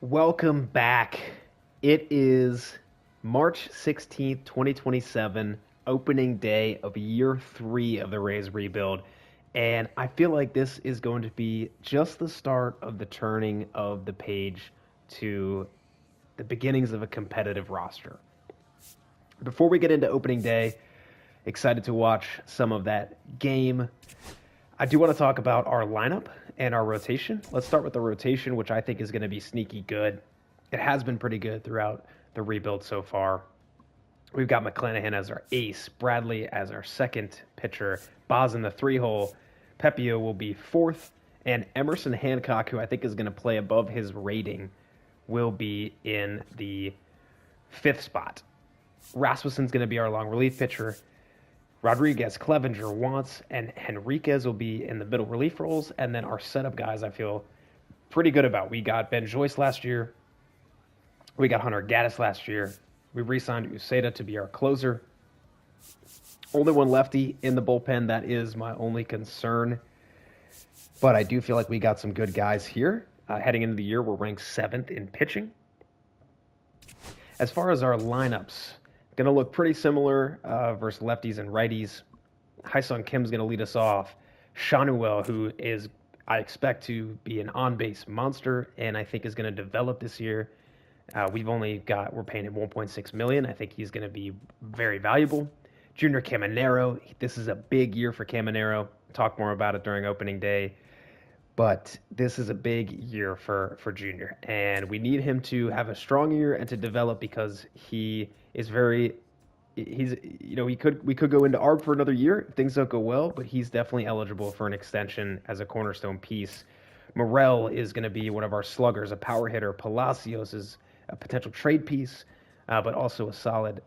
Welcome back. It is March 16th, 2027, opening day of year 3 of the Rays rebuild. And I feel like this is going to be just the start of the turning of the page to the beginnings of a competitive roster. Before we get into opening day, excited to watch some of that game. I do want to talk about our lineup and our rotation. Let's start with the rotation, which I think is going to be sneaky good. It has been pretty good throughout the rebuild so far. We've got McClanahan as our ace, Bradley as our second pitcher, Boz in the 3-hole, Pepio will be fourth, and Emerson Hancock, who I think is going to play above his rating, will be in the 5th spot. Rasmussen's going to be our long relief pitcher. Rodriguez, Clevenger, Wantz, and Henriquez will be in the middle relief roles. And then our setup guys I feel pretty good about. We got Ben Joyce last year. We got Hunter Gaddis last year. We re-signed Uceda to be our closer. Only one lefty in the bullpen. That is my only concern. But I do feel like we got some good guys here. Heading into the year, we're ranked 7th in pitching. As far as our lineups, going to look pretty similar versus lefties and righties. Hyesung Kim's going to lead us off. Shanuel, who is, I expect to be an on-base monster, and I think is going to develop this year. We're paying him $1.6 million. I think he's going to be very valuable. Junior Caminero, this is a big year for Caminero. Talk more about it during opening day. But this is a big year for Junior, and we need him to have a strong year and to develop because we could go into ARB for another year if things don't go well, but he's definitely eligible for an extension as a cornerstone piece. Morel is going to be one of our sluggers, a power hitter. Palacios is a potential trade piece, but also a solid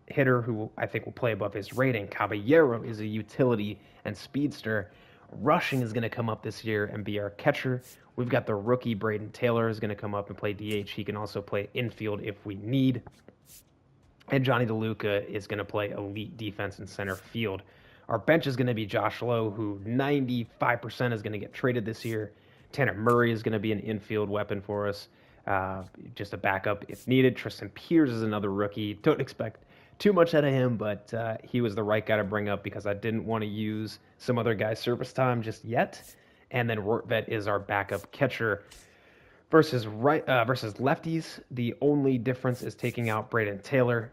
hitter who I think will play above his rating. Caballero is a utility and speedster. Rushing is going to come up this year and be our catcher. We've got the rookie Braden Taylor is going to come up and play DH. He can also play infield if we need. And Johnny DeLuca is going to play elite defense in center field. Our bench is going to be Josh Lowe, who 95% is going to get traded this year. Tanner Murray is going to be an infield weapon for us, just a backup if needed. Tristan Pierce is another rookie. Don't expect too much out of him, but he was the right guy to bring up because I didn't want to use some other guy's service time just yet. And then Rortvet is our backup catcher. Versus lefties, the only difference is taking out Braden Taylor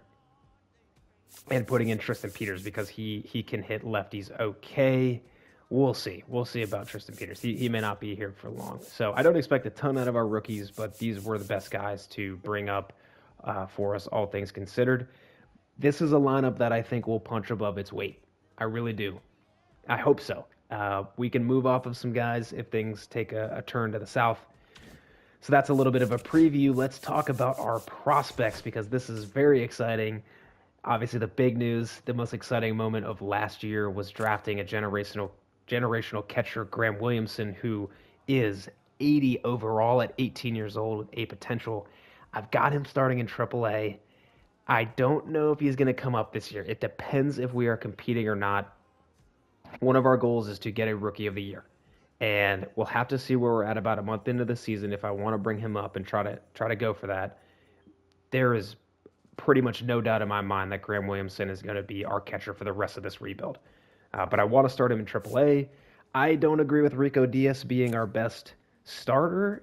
and putting in Tristan Peters because he can hit lefties okay. We'll see. We'll see about Tristan Peters. He may not be here for long. So I don't expect a ton out of our rookies, but these were the best guys to bring up for us, all things considered. This is a lineup that I think will punch above its weight. I really do. I hope so. We can move off of some guys if things take a turn to the south. So that's a little bit of a preview. Let's talk about our prospects because this is very exciting. Obviously, the big news, the most exciting moment of last year was drafting a generational catcher, Graham Williamson, who is 80 overall at 18 years old with a potential. I've got him starting in AAA. I don't know if he's going to come up this year. It depends if we are competing or not. One of our goals is to get a Rookie of the Year. And we'll have to see where we're at about a month into the season if I want to bring him up and try to go for that. There is pretty much no doubt in my mind that Graham Williamson is going to be our catcher for the rest of this rebuild. But I want to start him in AAA. I don't agree with Rico Diaz being our best starter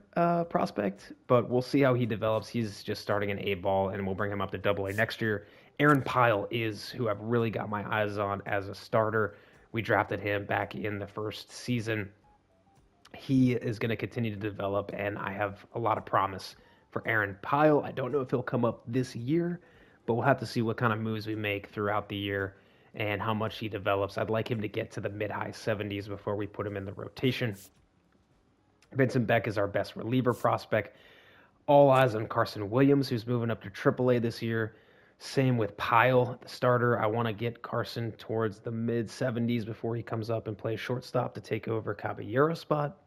prospect, but we'll see how he develops. He's just starting in A-ball, and we'll bring him up to AA next year. Aaron Pyle is who I've really got my eyes on as a starter. We drafted him back in the first season. He is going to continue to develop, and I have a lot of promise for Aaron Pyle. I don't know if he'll come up this year, but we'll have to see what kind of moves we make throughout the year and how much he develops. I'd like him to get to the mid-high 70s before we put him in the rotation. Vincent Beck is our best reliever prospect. All eyes on Carson Williams, who's moving up to AAA this year. Same with Pyle, the starter. I want to get Carson towards the mid-70s before he comes up and plays shortstop to take over Caballero's spot.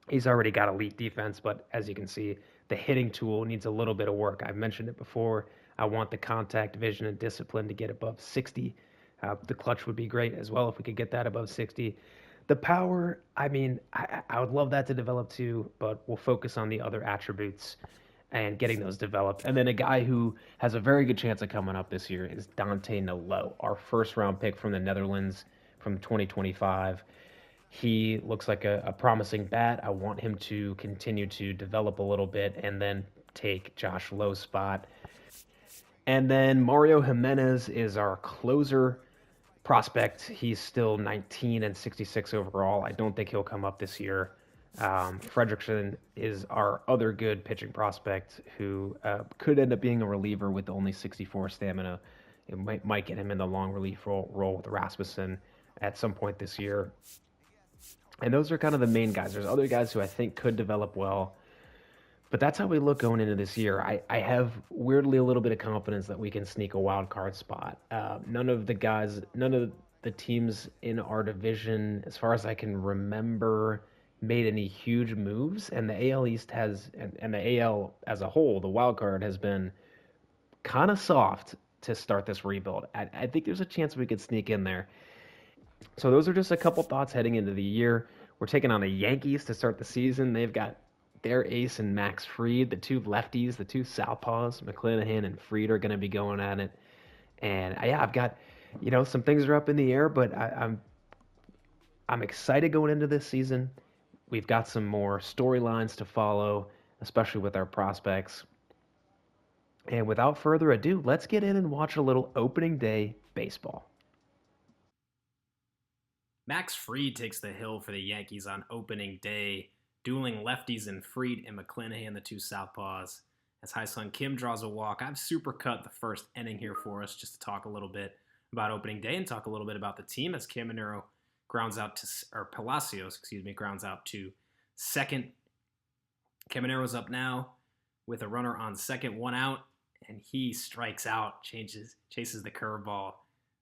He's already got elite defense, but as you can see, the hitting tool needs a little bit of work. I've mentioned it before. I want the contact, vision, and discipline to get above 60. The clutch would be great as well if we could get that above 60. The power, I mean, I would love that to develop too, but we'll focus on the other attributes and getting those developed. And then a guy who has a very good chance of coming up this year is Dante Nalo, our first round pick from the Netherlands from 2025. He looks like a promising bat. I want him to continue to develop a little bit and then take Josh Lowe's spot. And then Mario Jimenez is our closer prospect. He's still 19 and 66 overall. I don't think he'll come up this year. Fredrickson is our other good pitching prospect who could end up being a reliever with only 64 stamina. It might get him in the long relief role with Rasmussen at some point this year. And those are kind of the main guys. There's other guys who I think could develop well. But that's how we look going into this year. I have weirdly a little bit of confidence that we can sneak a wild card spot. None of the teams in our division, as far as I can remember, made any huge moves. And the AL East and the AL as a whole, the wild card has been kind of soft to start this rebuild. I think there's a chance we could sneak in there. So those are just a couple thoughts heading into the year. We're taking on the Yankees to start the season. They've got their ace and Max Fried, the two lefties, the two southpaws, McClanahan and Fried are going to be going at it. And I've got, some things are up in the air, but I'm excited going into this season. We've got some more storylines to follow, especially with our prospects. And without further ado, let's get in and watch a little opening day baseball. Max Fried takes the hill for the Yankees on opening day, dueling lefties in Fried and McClanahan, the two southpaws. As Hyesung Kim draws a walk, I've supercut the first inning here for us just to talk a little bit about opening day and talk a little bit about the team as Caminero Palacios grounds out to second. Caminero's up now with a runner on second, one out, and he strikes out, chases the curveball.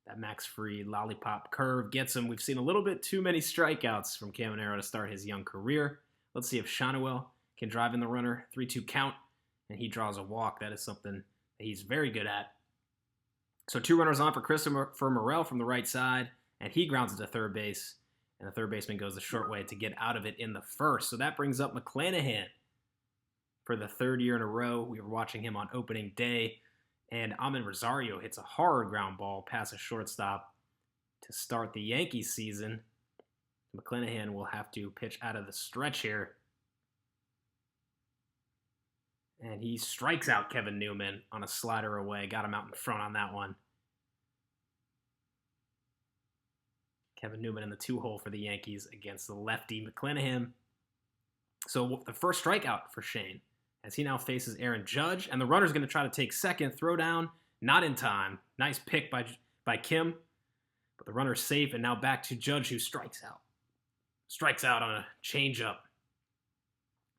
That Max Fried lollipop curve gets him. We've seen a little bit too many strikeouts from Caminero to start his young career. Let's see if Shanuel can drive in the runner. 3-2 count, and he draws a walk. That is something that he's very good at. So 2 runners on for Morel from the right side, and he grounds it to third base, and the third baseman goes the short way to get out of it in the first. So that brings up McClanahan for the third year in a row. We were watching him on opening day, and Amin Rosario hits a hard ground ball past a shortstop to start the Yankees season. McClanahan will have to pitch out of the stretch here. And he strikes out Kevin Newman on a slider away. Got him out in front on that one. Kevin Newman in the 2-hole for the Yankees against the lefty McClanahan. So the first strikeout for Shane as he now faces Aaron Judge. And the runner's going to try to take second. Throw down. Not in time. Nice pick by Kim. But the runner's safe, and now back to Judge, who strikes out. Strikes out on a changeup.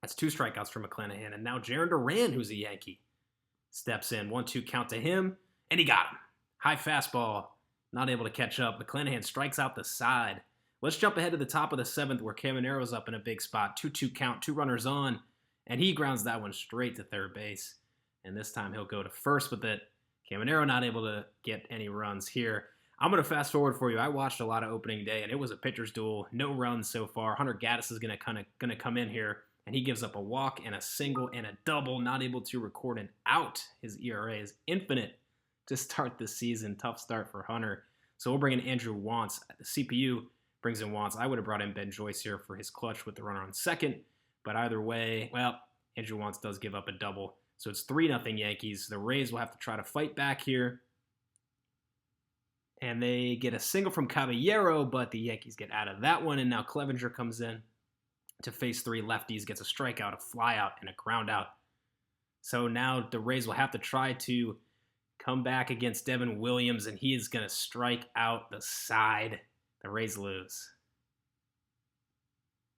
That's 2 strikeouts for McClanahan. And now Jarren Duran, who's a Yankee, steps in. 1-2 count to him, and he got him. High fastball, not able to catch up. McClanahan strikes out the side. Let's jump ahead to the top of the 7th where Caminero's up in a big spot. 2-2 count, 2 runners on, and he grounds that one straight to third base. And this time he'll go to first with it. Caminero not able to get any runs here. I'm going to fast forward for you. I watched a lot of opening day, and it was a pitcher's duel. No runs so far. Hunter Gaddis is going to come in here, and he gives up a walk and a single and a double, not able to record an out. His ERA is infinite to start the season. Tough start for Hunter. So we'll bring in Andrew Wantz. The CPU brings in Wantz. I would have brought in Ben Joyce here for his clutch with the runner on second. But either way, Andrew Wantz does give up a double. So it's 3-0 Yankees. The Rays will have to try to fight back here. And they get a single from Caballero, but the Yankees get out of that one. And now Clevenger comes in to face 3 lefties, gets a strikeout, a flyout, and a ground out. So now the Rays will have to try to come back against Devin Williams, and he is going to strike out the side. The Rays lose.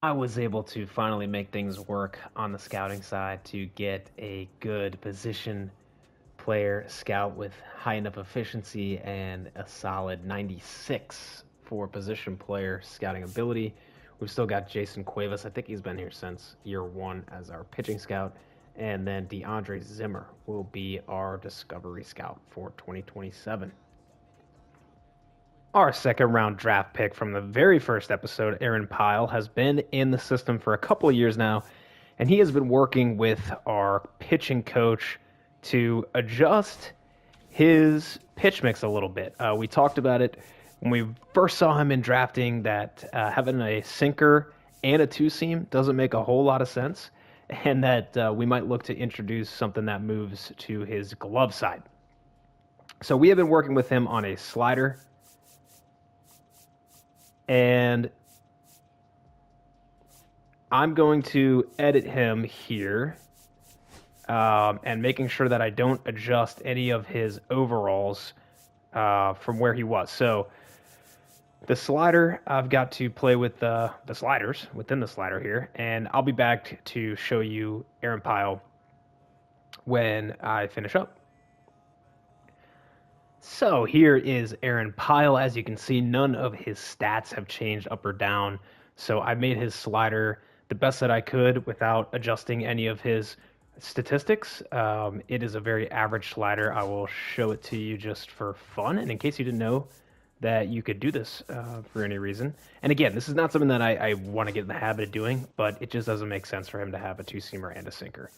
I was able to finally make things work on the scouting side to get a good position player scout with high enough efficiency and a solid 96 for position player scouting ability. We've still got Jason Cuevas. I think he's been here since year 1 as our pitching scout. And then DeAndre Zimmer will be our discovery scout for 2027. Our second round draft pick from the very first episode, Aaron Pyle, has been in the system for a couple of years now, and he has been working with our pitching coach to adjust his pitch mix a little bit. We talked about it when we first saw him in drafting, that having a sinker and a two-seam doesn't make a whole lot of sense, and that we might look to introduce something that moves to his glove side. So we have been working with him on a slider, and I'm going to edit him here and making sure that I don't adjust any of his overalls from where he was. So the slider, I've got to play with the sliders within the slider here, and I'll be back to show you Aaron Pyle when I finish up. So here is Aaron Pyle. As you can see, none of his stats have changed up or down. So I made his slider the best that I could without adjusting any of his statistics. It is a very average slider. I will show it to you just for fun, and in case you didn't know that you could do this for any reason. And again, this is not something that I want to get in the habit of doing, but it just doesn't make sense for him to have a two-seamer and a sinker.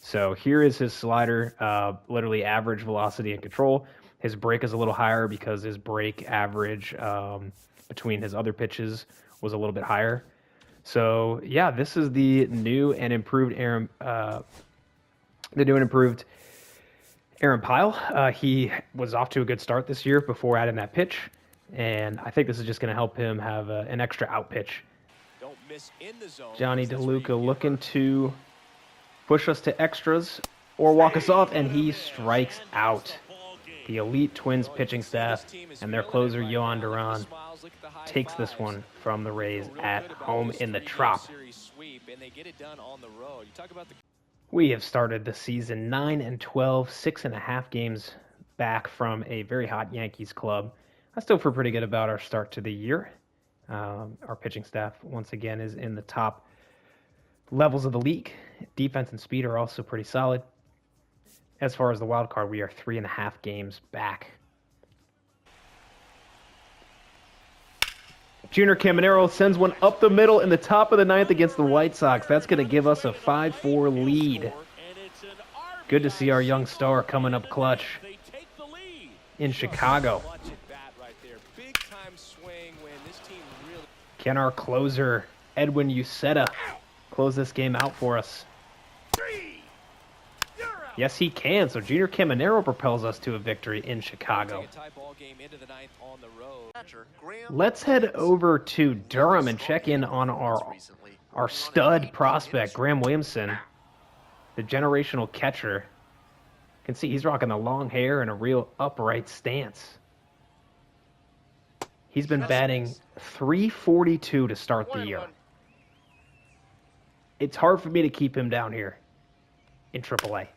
So here is his slider, literally average velocity and control. His break is a little higher because his break average between his other pitches was a little bit higher. So yeah, this is the new and improved Aaron Pyle. He was off to a good start this year before adding that pitch, and I think this is just going to help him have an extra out pitch. Don't miss in the zone. Johnny DeLuca looking to push us to extras or walk us off, and he strikes out. The elite Twins pitching staff and their closer, Yohan Duran, takes this one from the Rays at home in the Trop. We have started the season 9-12, 6.5 games back from a very hot Yankees club. I still feel pretty good about our start to the year. Our pitching staff, once again, is in the top levels of the league. Defense and speed are also pretty solid. As far as the wild card, we are 3.5 games back. Junior Caminero sends one up the middle in the top of the ninth against the White Sox. That's going to give us a 5-4 lead. Good to see our young star coming up clutch in Chicago. Can our closer, Edwin Uceta, close this game out for us? Yes, he can. So Junior Caminero propels us to a victory in Chicago. Let's head over to Durham and check in on our stud prospect, Graham Williamson, the generational catcher. You can see he's rocking the long hair and a real upright stance. He's been batting .342 to start the year. It's hard for me to keep him down here in AAA,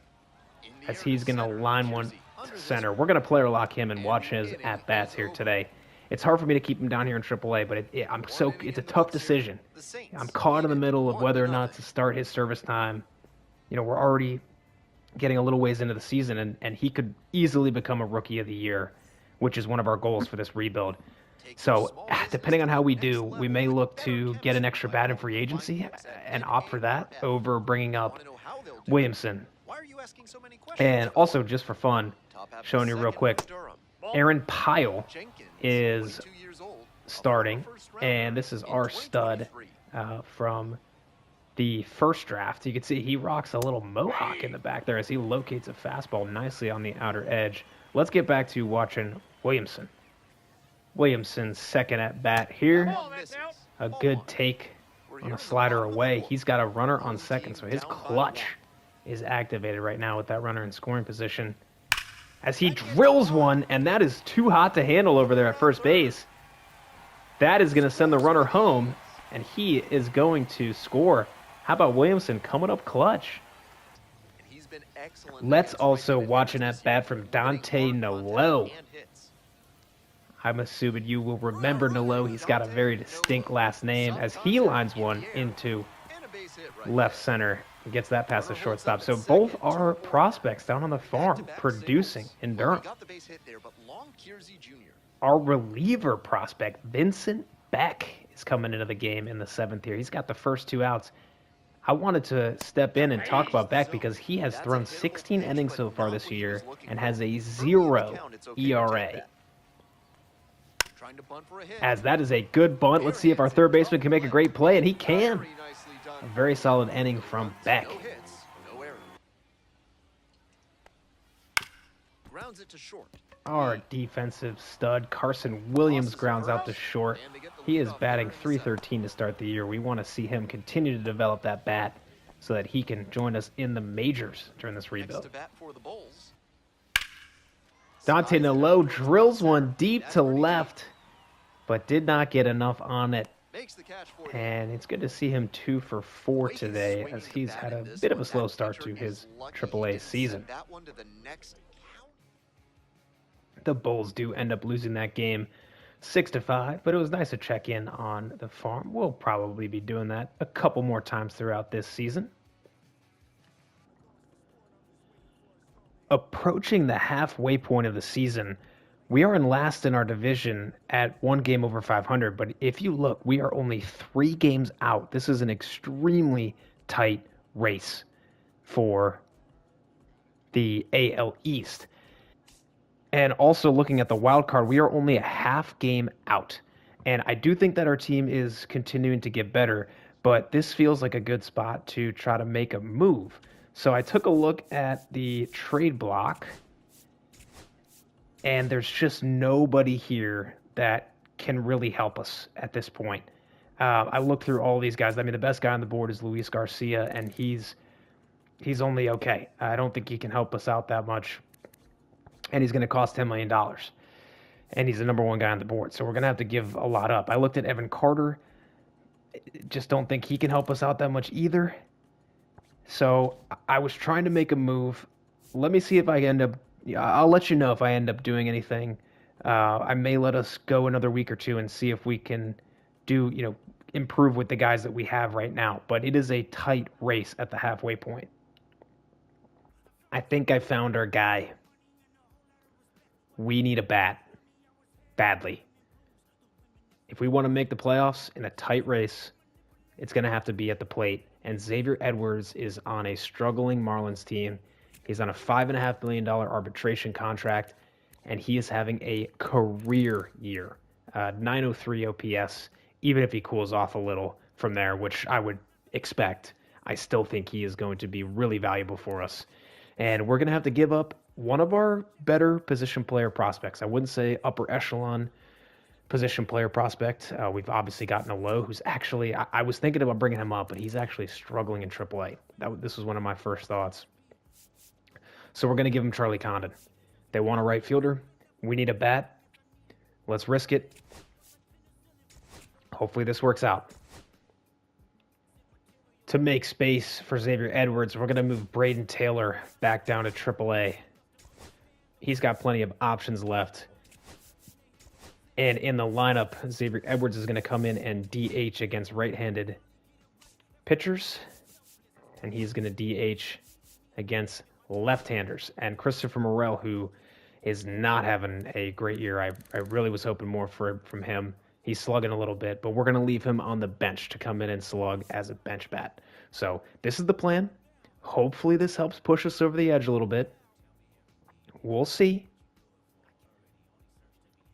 as he's going to line one to center. We're going to player lock him and watch his at-bats here today. It's hard for me to keep him down here in AAA, but it's a tough decision. I'm caught in the middle of whether or not to start his service time. You know, we're already getting a little ways into the season, and he could easily become a Rookie of the Year, which is one of our goals for this rebuild. So, depending on how we do, we may look to get an extra bat in free agency and opt for that over bringing up Williamson. And also, just for fun, showing you real quick, Aaron Pyle is starting, and this is our stud from the first draft. You can see he rocks a little mohawk in the back there as he locates a fastball nicely on the outer edge. Let's get back to watching Williamson. Williamson's second at bat here. A good take on a slider away. He's got a runner on second, so his clutch is activated right now with that runner in scoring position. As he drills one, and that is too hot to handle over there at first base. That is going to send the runner home, and he is going to score. How about Williamson coming up clutch? Let's also watch an at bat from Dante Nolo. I'm assuming you will remember Nolo. He's got a very distinct last name as he lines one into left center and gets that past the shortstop. So both are prospects down on the farm producing in Durham. our reliever prospect, Vincent Beck, is coming into the game in the 7th here. He's got the first 2 outs. I wanted to step in and talk about Beck because he has thrown 16 innings so far this year and has a 0 ERA. As that is a good bunt. Let's see if our third baseman can make a great play, and he can. A very solid inning from Beck. Our defensive stud, Carson Williams, grounds out to short. He is batting .313 to start the year. We want to see him continue to develop that bat so that he can join us in the majors during this rebuild. Dante Nolo drills one deep to left, but did not get enough on it. And it's good to see him 2 for 4 today, as he's had a bit of a slow start to his AAA season. The Bulls do end up losing that game 6-5, but it was nice to check in on the farm. We'll probably be doing that a couple more times throughout this season. Approaching the halfway point of the season, we are in last in our division at 1 game over 500, but if you look, we are only 3 games out. This is an extremely tight race for the AL East. And also looking at the wild card, we are only a half game out. And I do think that our team is continuing to get better, but this feels like a good spot to try to make a move. So I took a look at the trade block, and there's just nobody here that can really help us at this point. I looked through all these guys. I mean, the best guy on the board is Luis Garcia, and he's only okay. I don't think he can help us out that much. And he's going to cost $10 million. And he's the number 1 guy on the board. So we're going to have to give a lot up. I looked at Evan Carter. Just don't think he can help us out that much either. So I was trying to make a move. Let me see if I end up... I'll let you know if I end up doing anything. I may let us go another week or 2 and see if we can improve with the guys that we have right now. But it is a tight race at the halfway point. I think I found our guy. We need a bat. Badly. If we want to make the playoffs in a tight race, it's going to have to be at the plate. And Xavier Edwards is on a struggling Marlins team. He's on a $5.5 million arbitration contract, and he is having a career year. 903 OPS, even if he cools off a little from there, which I would expect. I still think he is going to be really valuable for us. And we're going to have to give up one of our better position player prospects. I wouldn't say upper echelon position player prospect. We've obviously gotten a low who's actually, I was thinking about bringing him up, but he's actually struggling in AAA. This was one of my first thoughts. So we're going to give him Charlie Condon. They want a right fielder. We need a bat. Let's risk it. Hopefully this works out. To make space for Xavier Edwards, we're going to move Braden Taylor back down to AAA. He's got plenty of options left. And in the lineup, Xavier Edwards is going to come in and DH against right-handed pitchers. And he's going to DH against left-handers. And Christopher Morel, who is not having a great year. I really was hoping more from him. He's slugging a little bit, but we're going to leave him on the bench to come in and slug as a bench bat. So this is the plan. Hopefully this helps push us over the edge a little bit. We'll see.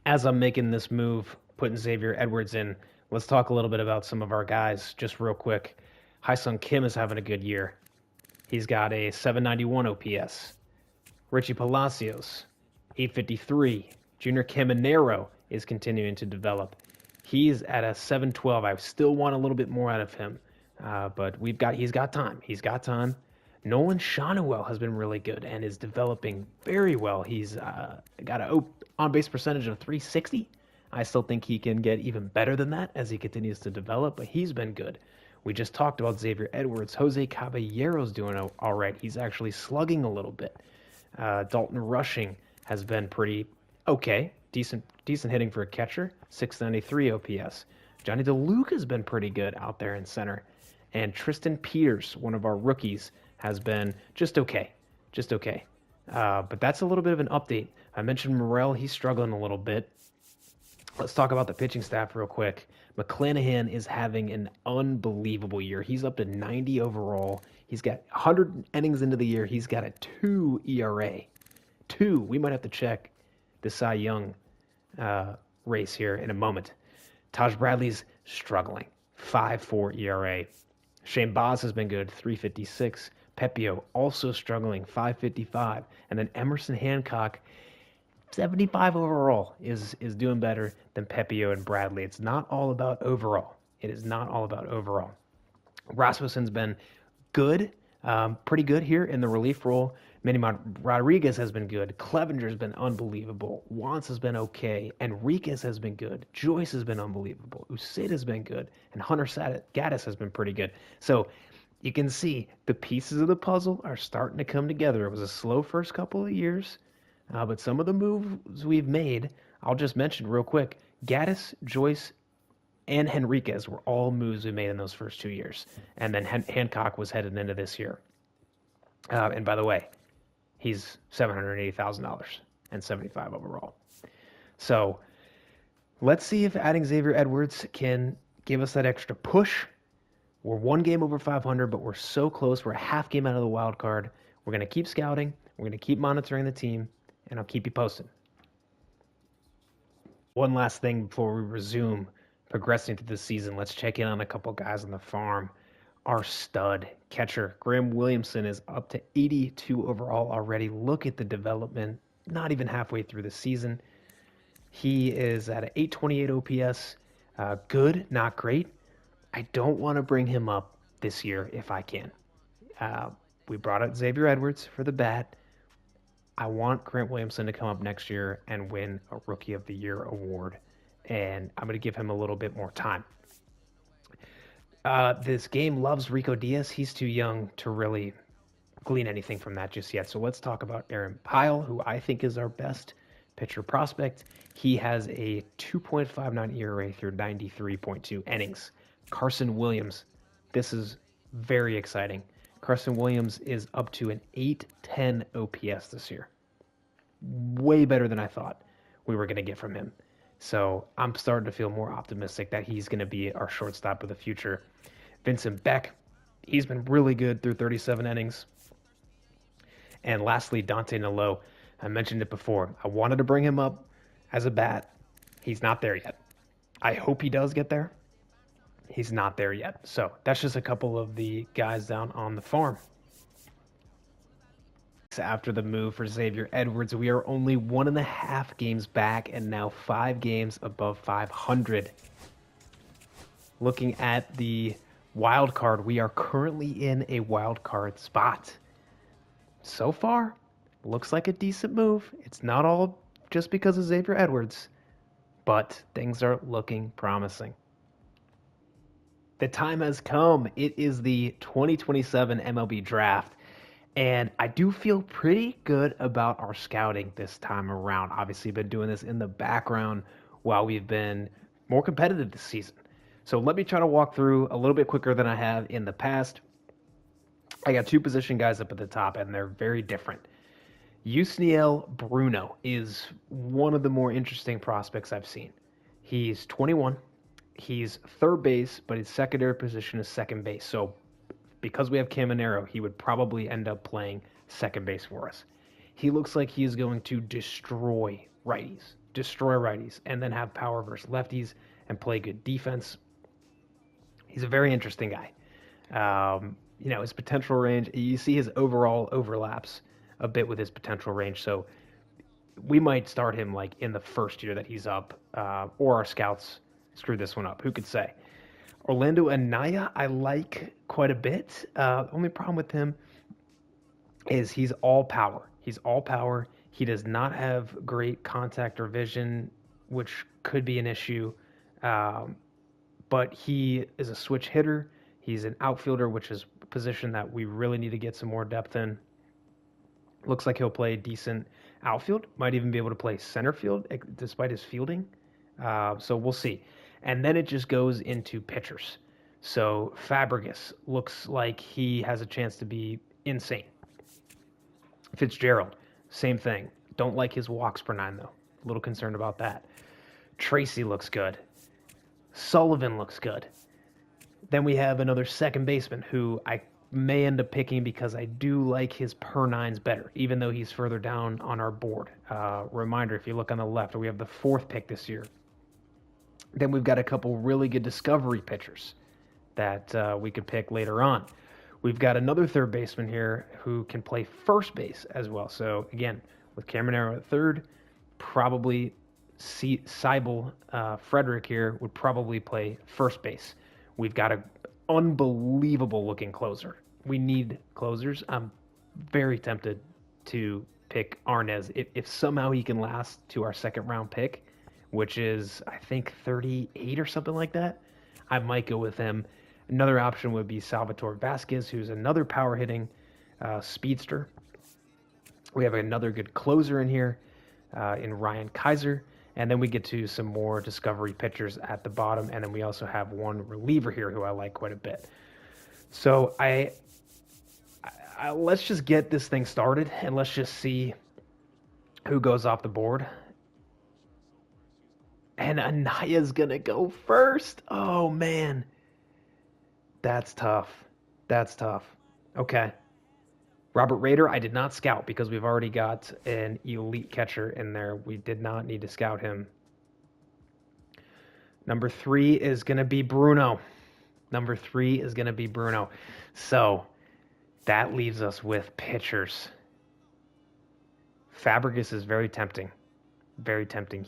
As I'm making this move, putting Xavier Edwards in, let's talk a little bit about some of our guys just real quick. Hyesung Kim is having a good year. He's got a 791 OPS. Richie Palacios, 853. Junior Caminero is continuing to develop. He's at a 712. I still want a little bit more out of him, but he's got time. He's got time. Nolan Shanuel has been really good and is developing very well. He's got an on-base percentage of .360. I still think he can get even better than that as he continues to develop, but he's been good. We just talked about Xavier Edwards. Jose Caballero's doing all right. He's actually slugging a little bit. Dalton Rushing has been pretty okay. Decent hitting for a catcher. 693 OPS. Johnny DeLuca's been pretty good out there in center. And Tristan Peters, one of our rookies, has been just okay. But that's a little bit of an update. I mentioned Morel. He's struggling a little bit. Let's talk about the pitching staff real quick. McClanahan is having an unbelievable year. He's up to 90 overall. He's got 100 innings into the year. He's got a 2 ERA. 2. We might have to check the Cy Young race here in a moment. Taj Bradley's struggling. 5.4 ERA. Shane Baz has been good. 3.56. Pepio also struggling. 5.55. And then Emerson Hancock, 75 overall, is doing better than Pepio and Bradley. It's not all about overall. It is not all about overall. Rasmussen's been good, pretty good here in the relief role. Manny Rodriguez has been good. Clevenger's been unbelievable. Wantz has been okay. Enriquez has been good. Joyce has been unbelievable. Ucid has been good. And Hunter Gaddis has been pretty good. So you can see the pieces of the puzzle are starting to come together. It was a slow first couple of years. But some of the moves we've made, I'll just mention real quick. Gaddis, Joyce, and Henriquez were all moves we made in those first 2 years. And then Hancock was headed into this year. And by the way, he's $780,000 and 75 overall. So let's see if adding Xavier Edwards can give us that extra push. We're 1 game over 500, but we're so close. We're a half game out of the wild card. We're going to keep scouting. We're going to keep monitoring the team. And I'll keep you posted. One last thing before we resume progressing through the season. Let's check in on a couple guys on the farm. Our stud catcher, Graham Williamson, is up to 82 overall already. Look at the development. Not even halfway through the season. He is at an 828 OPS. Good, not great. I don't want to bring him up this year if I can. We brought out Xavier Edwards for the bat. I want Grant Williamson to come up next year and win a Rookie of the Year award, and I'm going to give him a little bit more time. This game loves Rico Diaz. He's too young to really glean anything from that just yet. So let's talk about Aaron Pyle, who I think is our best pitcher prospect. He has a 2.59 ERA through 93.2 innings. Carson Williams, this is very exciting. Carson Williams is up to an 810 OPS this year. Way better than I thought we were going to get from him. So I'm starting to feel more optimistic that he's going to be our shortstop of the future. Vincent Beck, he's been really good through 37 innings. And lastly, Dante Nalo. I mentioned it before. I wanted to bring him up as a bat. He's not there yet. I hope he does get there. He's not there yet. So that's just a couple of the guys down on the farm. After the move for Xavier Edwards, we are only 1.5 games back and now 5 games above 500. Looking at the wild card, we are currently in a wild card spot. So far, looks like a decent move. It's not all just because of Xavier Edwards, but things are looking promising. The time has come. It is the 2027 MLB draft, and I do feel pretty good about our scouting this time around. Obviously, been doing this in the background while we've been more competitive this season. So let me try to walk through a little bit quicker than I have in the past. I got 2 position guys up at the top, and they're very different. Yusniel Bruno is one of the more interesting prospects I've seen. He's 21. He's third base, but his secondary position is second base. So because we have Caminero, he would probably end up playing second base for us. He looks like he is going to destroy righties, and then have power versus lefties and play good defense. He's a very interesting guy. His potential range, you see his overall overlaps a bit with his potential range. So we might start him like in the first year that he's up, or our scouts screw this one up. Who could say? Orlando Anaya, I like quite a bit. Only problem with him is he's all power. He does not have great contact or vision, which could be an issue. But he is a switch hitter. He's an outfielder, which is a position that we really need to get some more depth in. Looks like he'll play decent outfield. Might even be able to play center field despite his fielding. So we'll see. And then it just goes into pitchers. So Fabregas looks like he has a chance to be insane. Fitzgerald, same thing. Don't like his walks per 9, though. A little concerned about that. Tracy looks good. Sullivan looks good. Then we have another second baseman who I may end up picking because I do like his per nines better, even though he's further down on our board. Reminder, if you look on the left, we have the 4th pick this year. Then we've got a couple really good discovery pitchers that we could pick later on. We've got another third baseman here who can play first base as well. So again, with Caminero at third, probably Seibel Frederick here would probably play first base. We've got an unbelievable looking closer. We need closers. I'm very tempted to pick Arnaz. If somehow he can last to our 2nd round pick, which is, I think, 38 or something like that, I might go with him. Another option would be Salvatore Vasquez, who's another power hitting speedster. We have another good closer in here in Ryan Kaiser. And then we get to some more discovery pitchers at the bottom. And then we also have one reliever here who I like quite a bit. So I let's just get this thing started and let's just see who goes off the board. And Anaya's going to go first. Oh, man. That's tough. That's tough. Okay. Robert Rader, I did not scout because we've already got an elite catcher in there. We did not need to scout him. Number 3 is going to be Bruno. Number 3 is going to be Bruno. So that leaves us with pitchers. Fabregas is very tempting. Very tempting.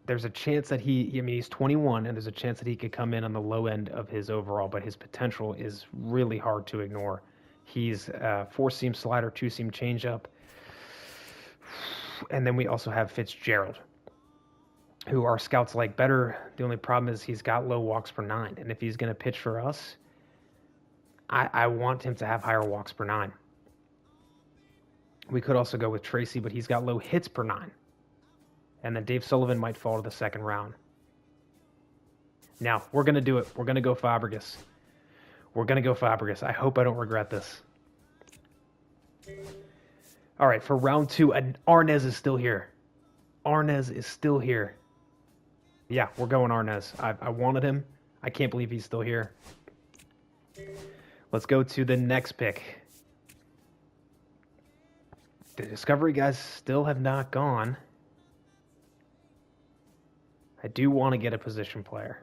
There's a chance that he's 21, and there's a chance that he could come in on the low end of his overall, but his potential is really hard to ignore. He's 4-seam slider, 2-seam changeup. And then we also have Fitzgerald, who our scouts like better. The only problem is he's got low walks per 9. And if he's going to pitch for us, I want him to have higher walks per 9. We could also go with Tracy, but he's got low hits per 9. And then Dave Sullivan might fall to the 2nd round. Now, we're going to do it. We're going to go Fabregas. We're going to go Fabregas. I hope I don't regret this. All right, for round 2, Arnaz is still here. Arnaz is still here. Yeah, we're going Arnaz. I wanted him. I can't believe he's still here. Let's go to the next pick. The Discovery guys still have not gone. I do want to get a position player.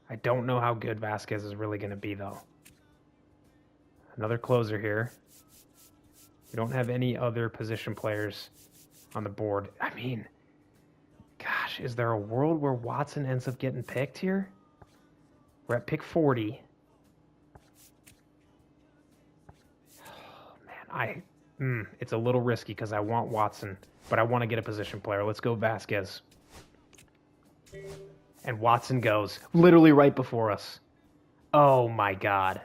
I don't know how good Vasquez is really going to be, though. Another closer here. We don't have any other position players on the board. I mean, gosh, is there a world where Watson ends up getting picked here? We're at pick 40. Oh, man, it's a little risky because I want Watson, but I want to get a position player. Let's go Vasquez. And Watson goes literally right before us. Oh, my God.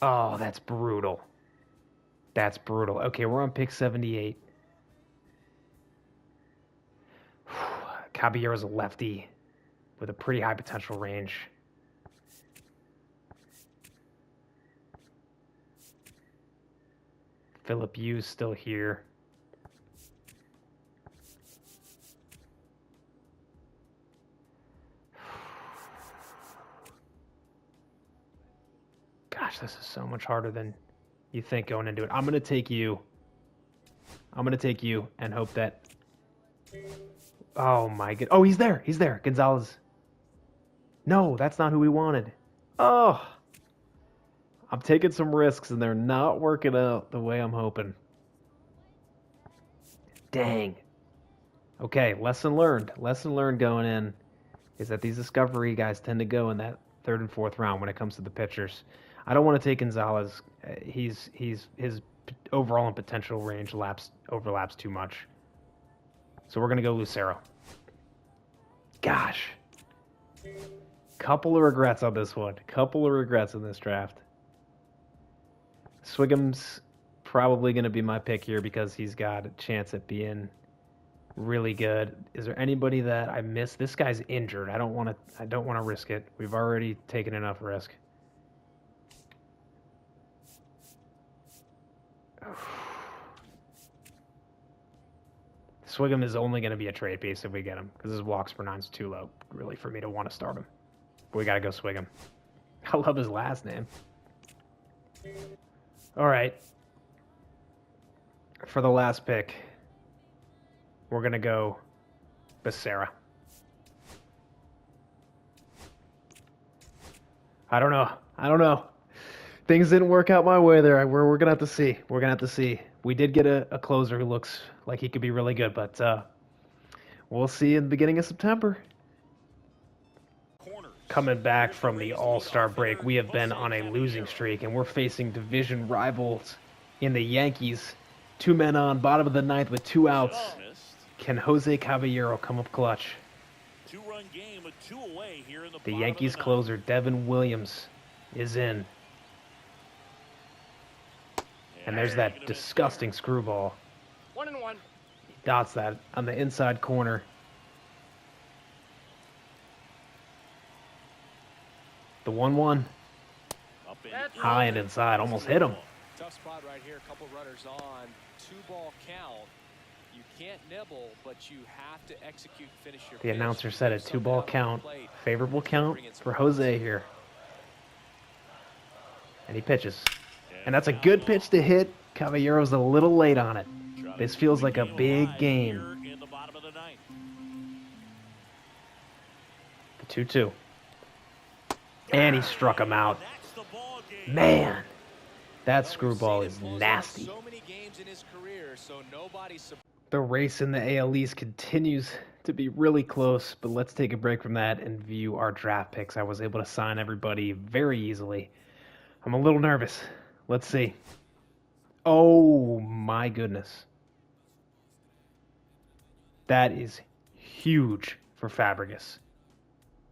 Oh, that's brutal. That's brutal. Okay, we're on pick 78. Caballero's a lefty with a pretty high potential range. Philip Yu's still here. Gosh, this is so much harder than you think going into it. I'm going to take you. I'm going to take you and hope that... Oh, my God. Oh, he's there. He's there. Gonzalez. No, that's not who we wanted. Oh. I'm taking some risks, and they're not working out the way I'm hoping. Dang. Okay, lesson learned. Lesson learned going in is that these Discovery guys tend to go in that 3rd and 4th round when it comes to the pitchers. I don't want to take Gonzalez. His overall and potential range overlaps too much. So we're going to go Lucero. Gosh. Couple of regrets on this one. Couple of regrets in this draft. Swigham's probably going to be my pick here because he's got a chance at being really good. Is there anybody that I missed? This guy's injured. I don't want to risk it. We've already taken enough risk. Swigum is only going to be a trade piece if we get him, because his walks per 9 is too low, really, for me to want to start him. But we got to go Swigum. I love his last name. All right. For the last pick, we're going to go Becerra. I don't know. Things didn't work out my way there. We're going to have to see. We did get a closer who looks like he could be really good, but we'll see in the beginning of September. Coming back from the All-Star break, we have been on a losing streak, and we're facing division rivals in the Yankees. 2 men on, bottom of the 9th with 2 outs. Can Jose Caballero come up clutch? Two-run game, a 2 away here in The Yankees closer, Devin Williams, is in. And there's that disgusting screwball. 1-1. He dots that on the inside corner. The 1-1. High and inside. Almost hit him. Tough spot right here. A couple runners on. 2-ball count. You can't nibble, but you have to execute, finish your The pitch. announcer said a 2-ball count. Favorable count for Jose here. And he pitches. And that's a good pitch to hit. Caballero's a little late on it. This feels like a big game. The 2-2. And he struck him out. Man, that screwball is nasty. So many games in his career, so nobody's The race in the AL East continues to be really close, but let's take a break from that and view our draft picks. I was able to sign everybody very easily. I'm a little nervous. Let's see. Oh my goodness. That is huge for Fabregas.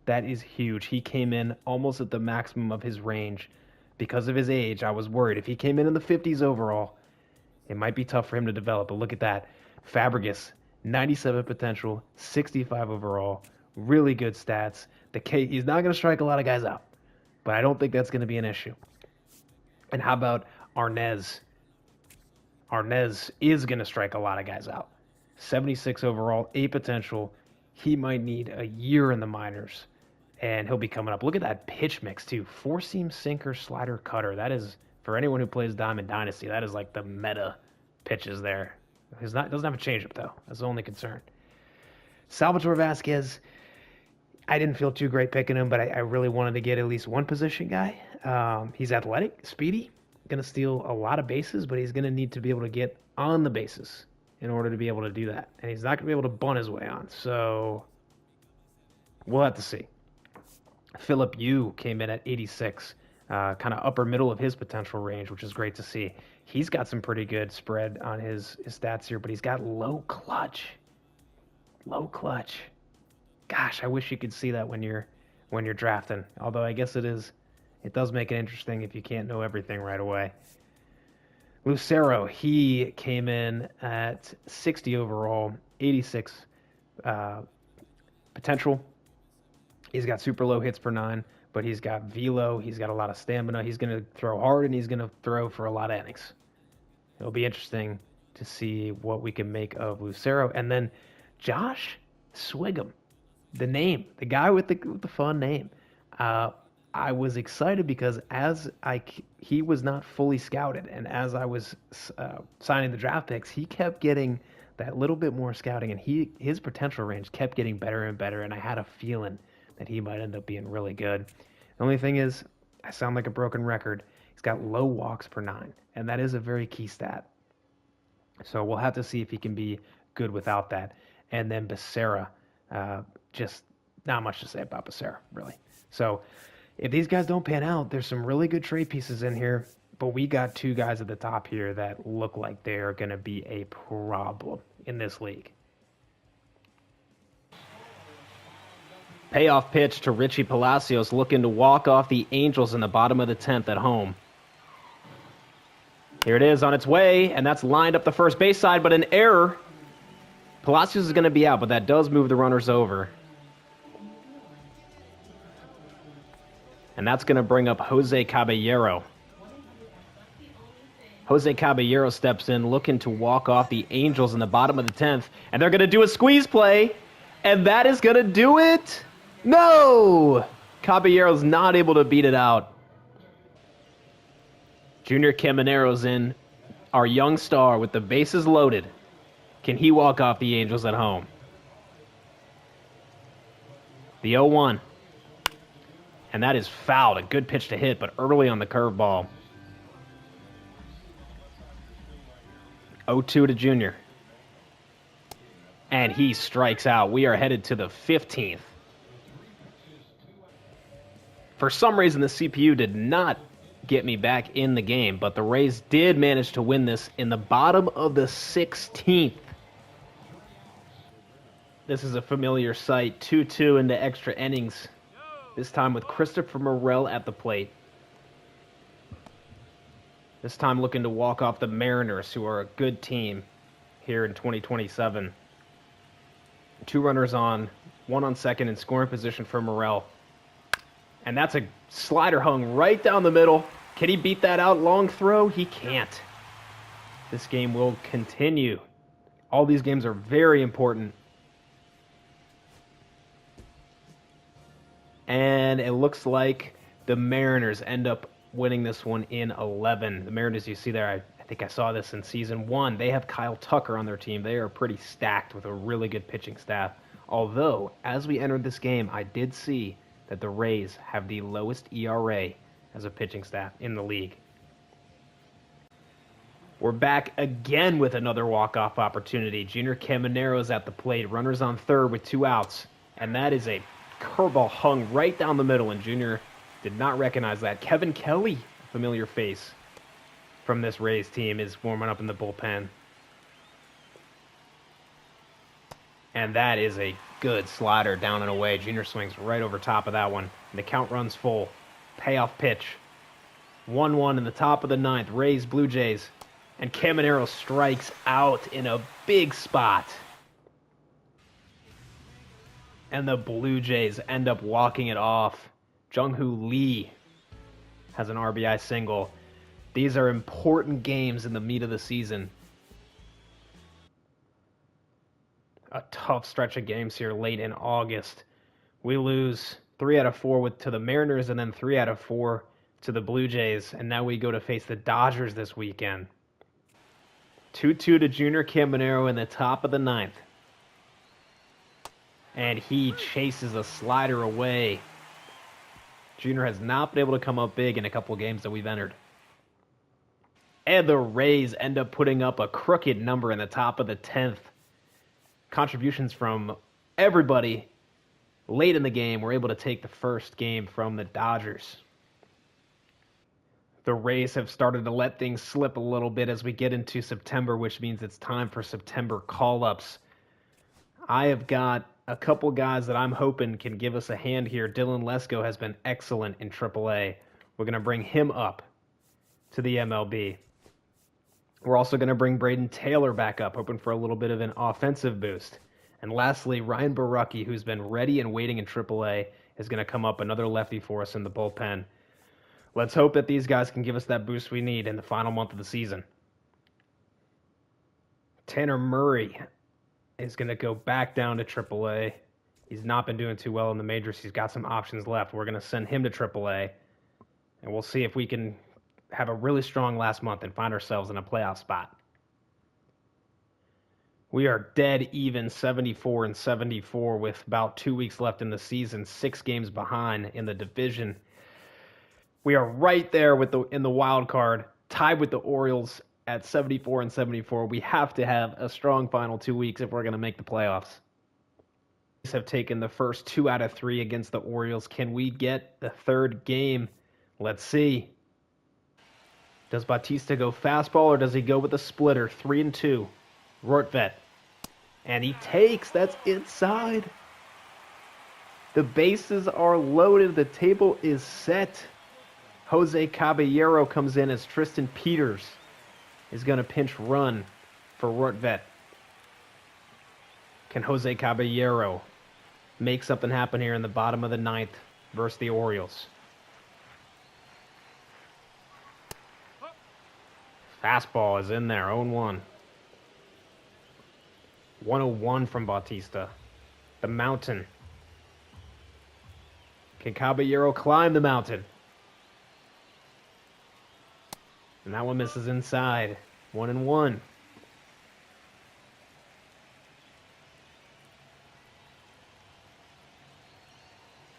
That is huge. He came in almost at the maximum of his range. Because of his age, I was worried. If he came in the 50s overall, it might be tough for him to develop. But look at that. Fabregas, 97 potential, 65 overall, really good stats. He's not going to strike a lot of guys out, but I don't think that's going to be an issue. And how about Arnez? Arnez is going to strike a lot of guys out. 76 overall, 8 potential. He might need a year in the minors, and he'll be coming up. Look at that pitch mix, too. 4-seam sinker, slider, cutter. That is, for anyone who plays Diamond Dynasty, that is like the meta pitches there. Doesn't have a changeup, though. That's the only concern. Salvatore Vasquez, I didn't feel too great picking him, but I really wanted to get at least one position guy. He's athletic, speedy, going to steal a lot of bases, but he's going to need to be able to get on the bases in order to be able to do that. And he's not going to be able to bunt his way on. So we'll have to see. Phillip Yu came in at 86, kind of upper middle of his potential range, which is great to see. He's got some pretty good spread on his stats here, but he's got low clutch. Low clutch. Gosh, I wish you could see that when you're drafting. Although I guess it does make it interesting if you can't know everything right away. Lucero, he came in at 60 overall, 86 potential. He's got super low hits per 9, but he's got velo. He's got a lot of stamina. He's going to throw hard, and he's going to throw for a lot of innings. It'll be interesting to see what we can make of Lucero. And then Josh Swigum, the guy with the fun name. I was excited because he was not fully scouted, and as I was signing the draft picks, he kept getting that little bit more scouting, and his potential range kept getting better and better, and I had a feeling that he might end up being really good. The only thing is, I sound like a broken record. He's got low walks per 9, and that is a very key stat. So we'll have to see if he can be good without that. And then Becerra, just not much to say about Becerra, really. So if these guys don't pan out, there's some really good trade pieces in here, but we got 2 guys at the top here that look like they're going to be a problem in this league. Payoff pitch to Richie Palacios, looking to walk off the Angels in the bottom of the 10th at home. Here it is on its way, and that's lined up the first base side, but an error. Palacios is going to be out, but that does move the runners over. And that's going to bring up Jose Caballero. Jose Caballero steps in looking to walk off the Angels in the bottom of the 10th, and they're going to do a squeeze play, and that is going to do it. No! Caballero's not able to beat it out. Junior Caminero's in, our young star with the bases loaded. Can he walk off the Angels at home? The 0-1. And that is fouled. A good pitch to hit, but early on the curveball. 0-2 to Junior. And he strikes out. We are headed to the 15th. For some reason, the CPU did not get me back in the game, but the Rays did manage to win this in the bottom of the 16th. This is a familiar sight. 2-2 into extra innings. This time with Christopher Morel at the plate. This time looking to walk off the Mariners, who are a good team here in 2027. 2 runners on, 1 on second in scoring position for Morel. And that's a slider hung right down the middle. Can he beat that out? Long throw? He can't. This game will continue. All these games are very important. And it looks like the Mariners end up winning this one in 11. The Mariners, you see there, I think I saw this in Season 1. They have Kyle Tucker on their team. They are pretty stacked with a really good pitching staff. Although, as we entered this game, I did see that the Rays have the lowest ERA as a pitching staff in the league. We're back again with another walk-off opportunity. Junior Caminero is at the plate. Runners on third with 2 outs. And that is a curveball hung right down the middle, and Junior did not recognize that. Kevin Kelly, a familiar face from this Rays team, is warming up in the bullpen. And that is a good slider down and away. Junior swings right over top of that one. And the count runs full. Payoff pitch. 1-1 in the top of the 9th. Rays, Blue Jays. And Caminero strikes out in a big spot. And the Blue Jays end up walking it off. Jung-Hoo Lee has an RBI single. These are important games in the meat of the season. A tough stretch of games here late in August. We lose 3 out of 4 to the Mariners and then 3 out of 4 to the Blue Jays. And now we go to face the Dodgers this weekend. 2-2 to Junior Caminero in the top of the 9th. And he chases a slider away. Junior has not been able to come up big in a couple of games that we've entered. And the Rays end up putting up a crooked number in the top of the 10th. Contributions from everybody late in the game were able to take the first game from the Dodgers. The Rays have started to let things slip a little bit as we get into September, which means it's time for September call-ups. I have got a couple guys that I'm hoping can give us a hand here. Dylan Lesko has been excellent in AAA. We're going to bring him up to the MLB. We're also going to bring Braden Taylor back up, hoping for a little bit of an offensive boost. And lastly, Ryan Barucki, who's been ready and waiting in AAA, is going to come up, another lefty for us in the bullpen. Let's hope that these guys can give us that boost we need in the final month of the season. Tanner Murray is going to go back down to AAA. He's not been doing too well in the majors. He's got some options left. We're going to send him to AAA, and we'll see if we can have a really strong last month and find ourselves in a playoff spot. We are dead even 74-74 with about 2 weeks left in the season, 6 games behind in the division. We are right there in the wild card, tied with the Orioles at 74-74. We have to have a strong final 2 weeks if we're going to make the playoffs. We have taken the first 2 out of 3 against the Orioles. Can we get the third game? Let's see. Does Bautista go fastball or does he go with a splitter? 3-2. Rortvedt. And he takes. That's inside. The bases are loaded. The table is set. Jose Caballero comes in as Tristan Peters is going to pinch run for Rortvedt. Can Jose Caballero make something happen here in the bottom of the 9th versus the Orioles? Fastball is in there, 0-1. 101 from Bautista. The mountain. Can Caballero climb the mountain? And that one misses inside. 1-1.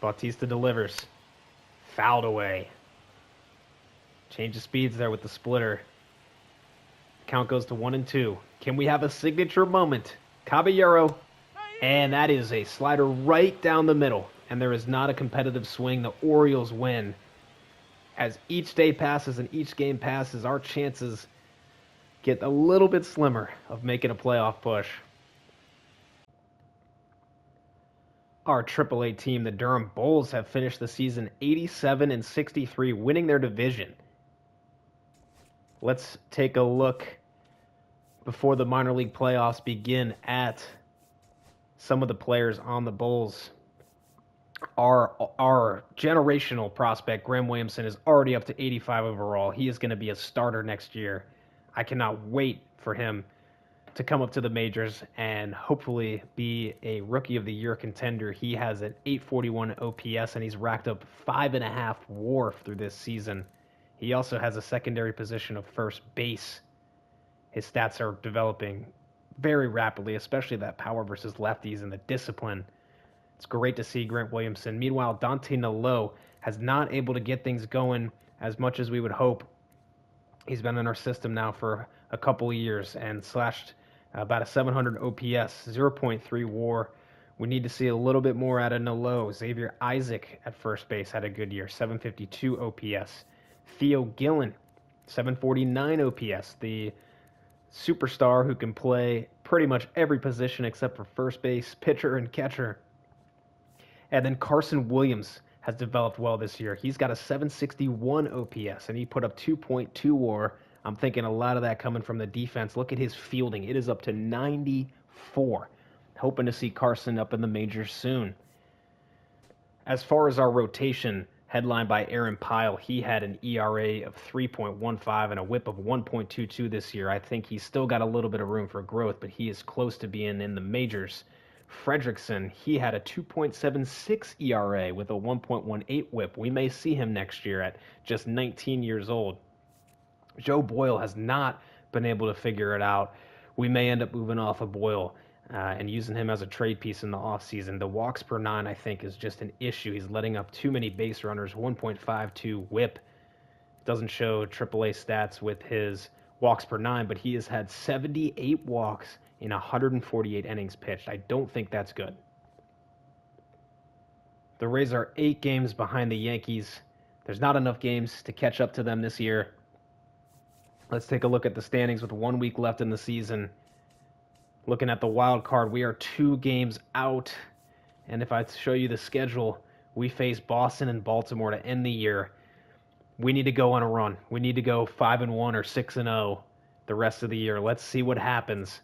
Bautista delivers. Fouled away. Change of speeds there with the splitter. Count goes to 1-2. Can we have a signature moment? Caballero. And that is a slider right down the middle. And there is not a competitive swing. The Orioles win. As each day passes and each game passes, our chances get a little bit slimmer of making a playoff push. Our AAA team, the Durham Bulls, have finished the season 87-63, winning their division. Let's take a look before the minor league playoffs begin at some of the players on the Bulls. Our generational prospect, Graham Williamson, is already up to 85 overall. He is going to be a starter next year. I cannot wait for him to come up to the majors and hopefully be a Rookie of the Year contender. He has an 841 OPS, and he's racked up 5.5 WAR through this season. He also has a secondary position of first base. His stats are developing very rapidly, especially that power versus lefties and the discipline. It's great to see Grant Williamson. Meanwhile, Dante Nalo has not able to get things going as much as we would hope. He's been in our system now for a couple of years and slashed about a 700 OPS, 0.3 WAR. We need to see a little bit more out of Nalo. Xavier Isaac at first base had a good year, 752 OPS. Theo Gillen, 749 OPS. The superstar who can play pretty much every position except for first base, pitcher, and catcher. And then Carson Williams has developed well this year. He's got a 761 OPS, and he put up 2.2 WAR. I'm thinking a lot of that coming from the defense. Look at his fielding. It is up to 94. Hoping to see Carson up in the majors soon. As far as our rotation, headlined by Aaron Pyle, he had an ERA of 3.15 and a whip of 1.22 this year. I think he's still got a little bit of room for growth, but he is close to being in the majors. Fredrickson, he had a 2.76 ERA with a 1.18 whip. We may see him next year at just 19 years old. Joe Boyle has not been able to figure it out. We may end up moving off of Boyle and using him as a trade piece in the offseason. The walks per 9, I think, is just an issue. He's letting up too many base runners, 1.52 whip. Doesn't show AAA stats with his walks per 9, but he has had 78 walks in 148 innings pitched. I don't think that's good. The Rays are 8 games behind the Yankees. There's not enough games to catch up to them this year. Let's take a look at the standings with 1 week left in the season. Looking at the wild card, we are 2 games out. And if I show you the schedule, we face Boston and Baltimore to end the year. We need to go on a run. We need to go 5-1 or 6-0 the rest of the year. Let's see what happens.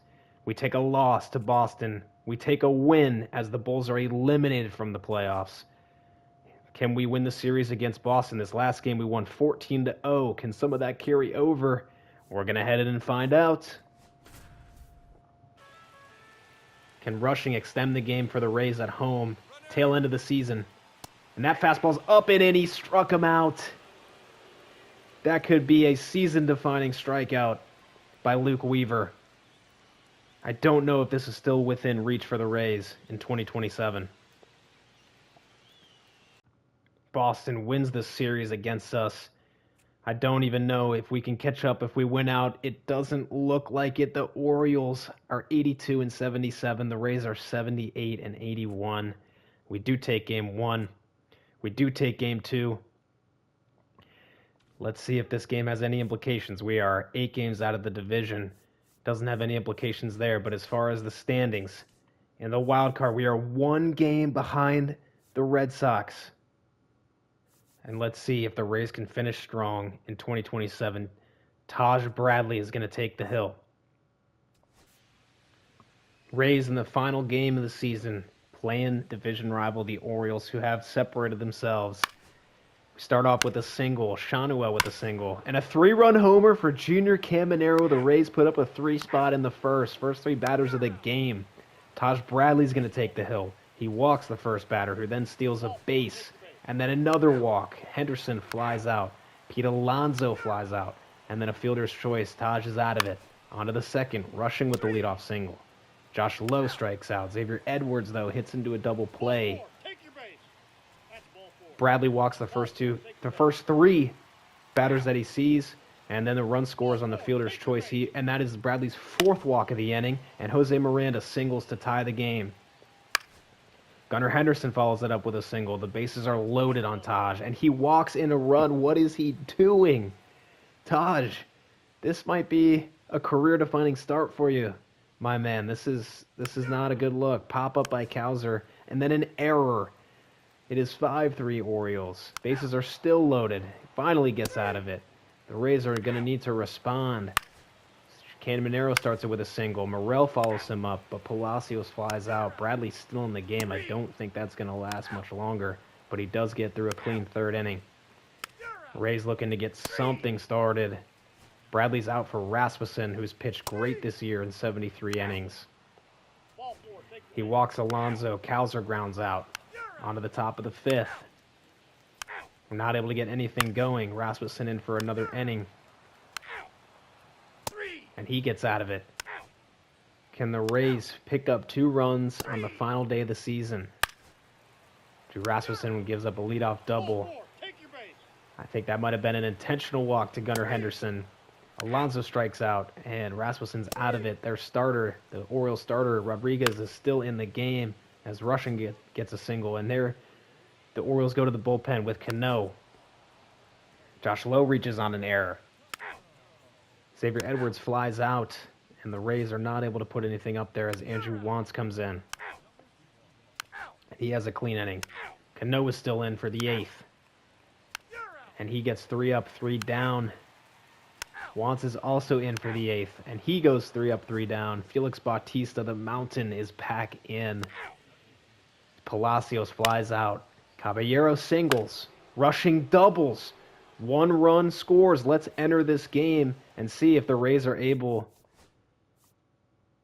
We take a loss to Boston. We take a win as the Bulls are eliminated from the playoffs. Can we win the series against Boston? This last game we won 14-0. Can some of that carry over? We're going to head in and find out. Can rushing extend the game for the Rays at home? Tail end of the season. And that fastball's up and in. He struck him out. That could be a season-defining strikeout by Luke Weaver. I don't know if this is still within reach for the Rays in 2027. Boston wins this series against us. I don't even know if we can catch up if we win out. It doesn't look like it. The Orioles are 82-77. The Rays are 78-81. We do take game 1. We do take game 2. Let's see if this game has any implications. We are 8 games out of the division. Doesn't have any implications there. But as far as the standings, in the wild card, we are 1 game behind the Red Sox. And let's see if the Rays can finish strong in 2027. Taj Bradley is going to take the hill. Rays in the final game of the season, playing division rival the Orioles, who have separated themselves We start off with a single, Shawnuel with a single, and a 3-run homer for Junior Caminero. The Rays put up a 3-spot in the first 3 batters of the game. Taj Bradley's going to take the hill. He walks the first batter, who then steals a base, and then another walk. Henderson flies out. Pete Alonso flies out, and then a fielder's choice. Taj is out of it. On to the second, rushing with the leadoff single. Josh Lowe strikes out. Xavier Edwards, though, hits into a double play. Bradley walks the first 3 batters that he sees, and then the run scores on the fielder's choice. And that is Bradley's 4th walk of the inning, and Jose Miranda singles to tie the game. Gunnar Henderson follows it up with a single. The bases are loaded on Taj, and he walks in a run. What is he doing? Taj, this might be a career-defining start for you, my man. This is not a good look. Pop-up by Cowser, and then an error. It is 5-3 Orioles. Bases are still loaded. Finally gets out of it. The Rays are going to need to respond. Caminero starts it with a single. Morel follows him up, but Palacios flies out. Bradley's still in the game. I don't think that's going to last much longer, but he does get through a clean 3rd inning. Rays looking to get something started. Bradley's out for Rasmussen, who's pitched great this year in 73 innings. He walks Alonso. Cowser grounds out. On to the top of the 5th. We're not able to get anything going. Rasmussen in for another inning. And he gets out of it. Can the Rays pick up 2 runs on the final day of the season? Drew Rasmussen gives up a leadoff double. I think that might have been an intentional walk to Gunnar Henderson. Alonso strikes out, and Rasmussen's out of it. Their starter, the Orioles starter, Rodriguez, is still in the game as Russian gets a single. And there, the Orioles go to the bullpen with Cano. Josh Lowe reaches on an error. Xavier Edwards flies out, and the Rays are not able to put anything up there as Andrew Wantz comes in. He has a clean inning. Cano is still in for the 8th. And he gets 3 up, 3 down. Wantz is also in for the 8th, and he goes 3 up, 3 down. Felix Bautista, the Mountain, is back in. Palacios flies out. Caballero singles. Rushing doubles. 1 run scores. Let's enter this game and see if the Rays are able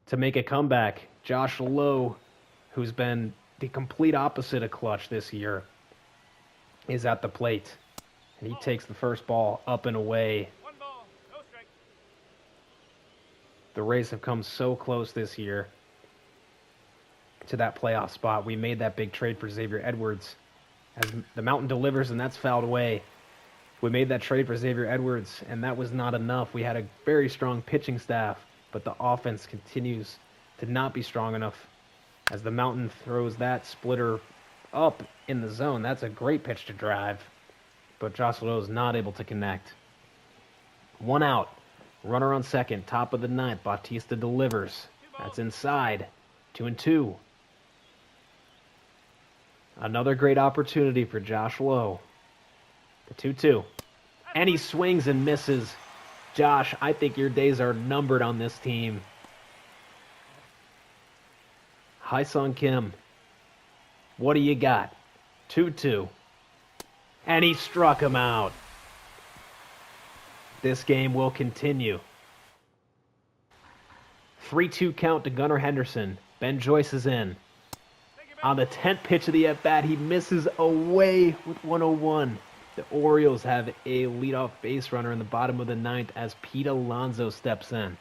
to make a comeback. Josh Lowe, who's been the complete opposite of clutch this year, is at the plate. And he takes the first ball up and away. The Rays have come so close this year to that playoff spot. We made that big trade for Xavier Edwards. As the Mountain delivers, and that's fouled away. We made that trade for Xavier Edwards, and that was not enough. We had a very strong pitching staff, but the offense continues to not be strong enough. As the Mountain throws that splitter up in the zone, that's a great pitch to drive, but Josh Lowe is not able to connect. 1 out. Runner on second, top of the 9th. Bautista delivers. That's inside. 2-2. Another great opportunity for Josh Lowe. The 2-2. And he swings and misses. Josh, I think your days are numbered on this team. Hi-Sung Kim. What do you got? 2-2. And he struck him out. This game will continue. 3-2 count to Gunnar Henderson. Ben Joyce is in. On the 10th pitch of the at-bat, he misses away with 101. The Orioles have a leadoff base runner in the bottom of the 9th as Pete Alonso steps in.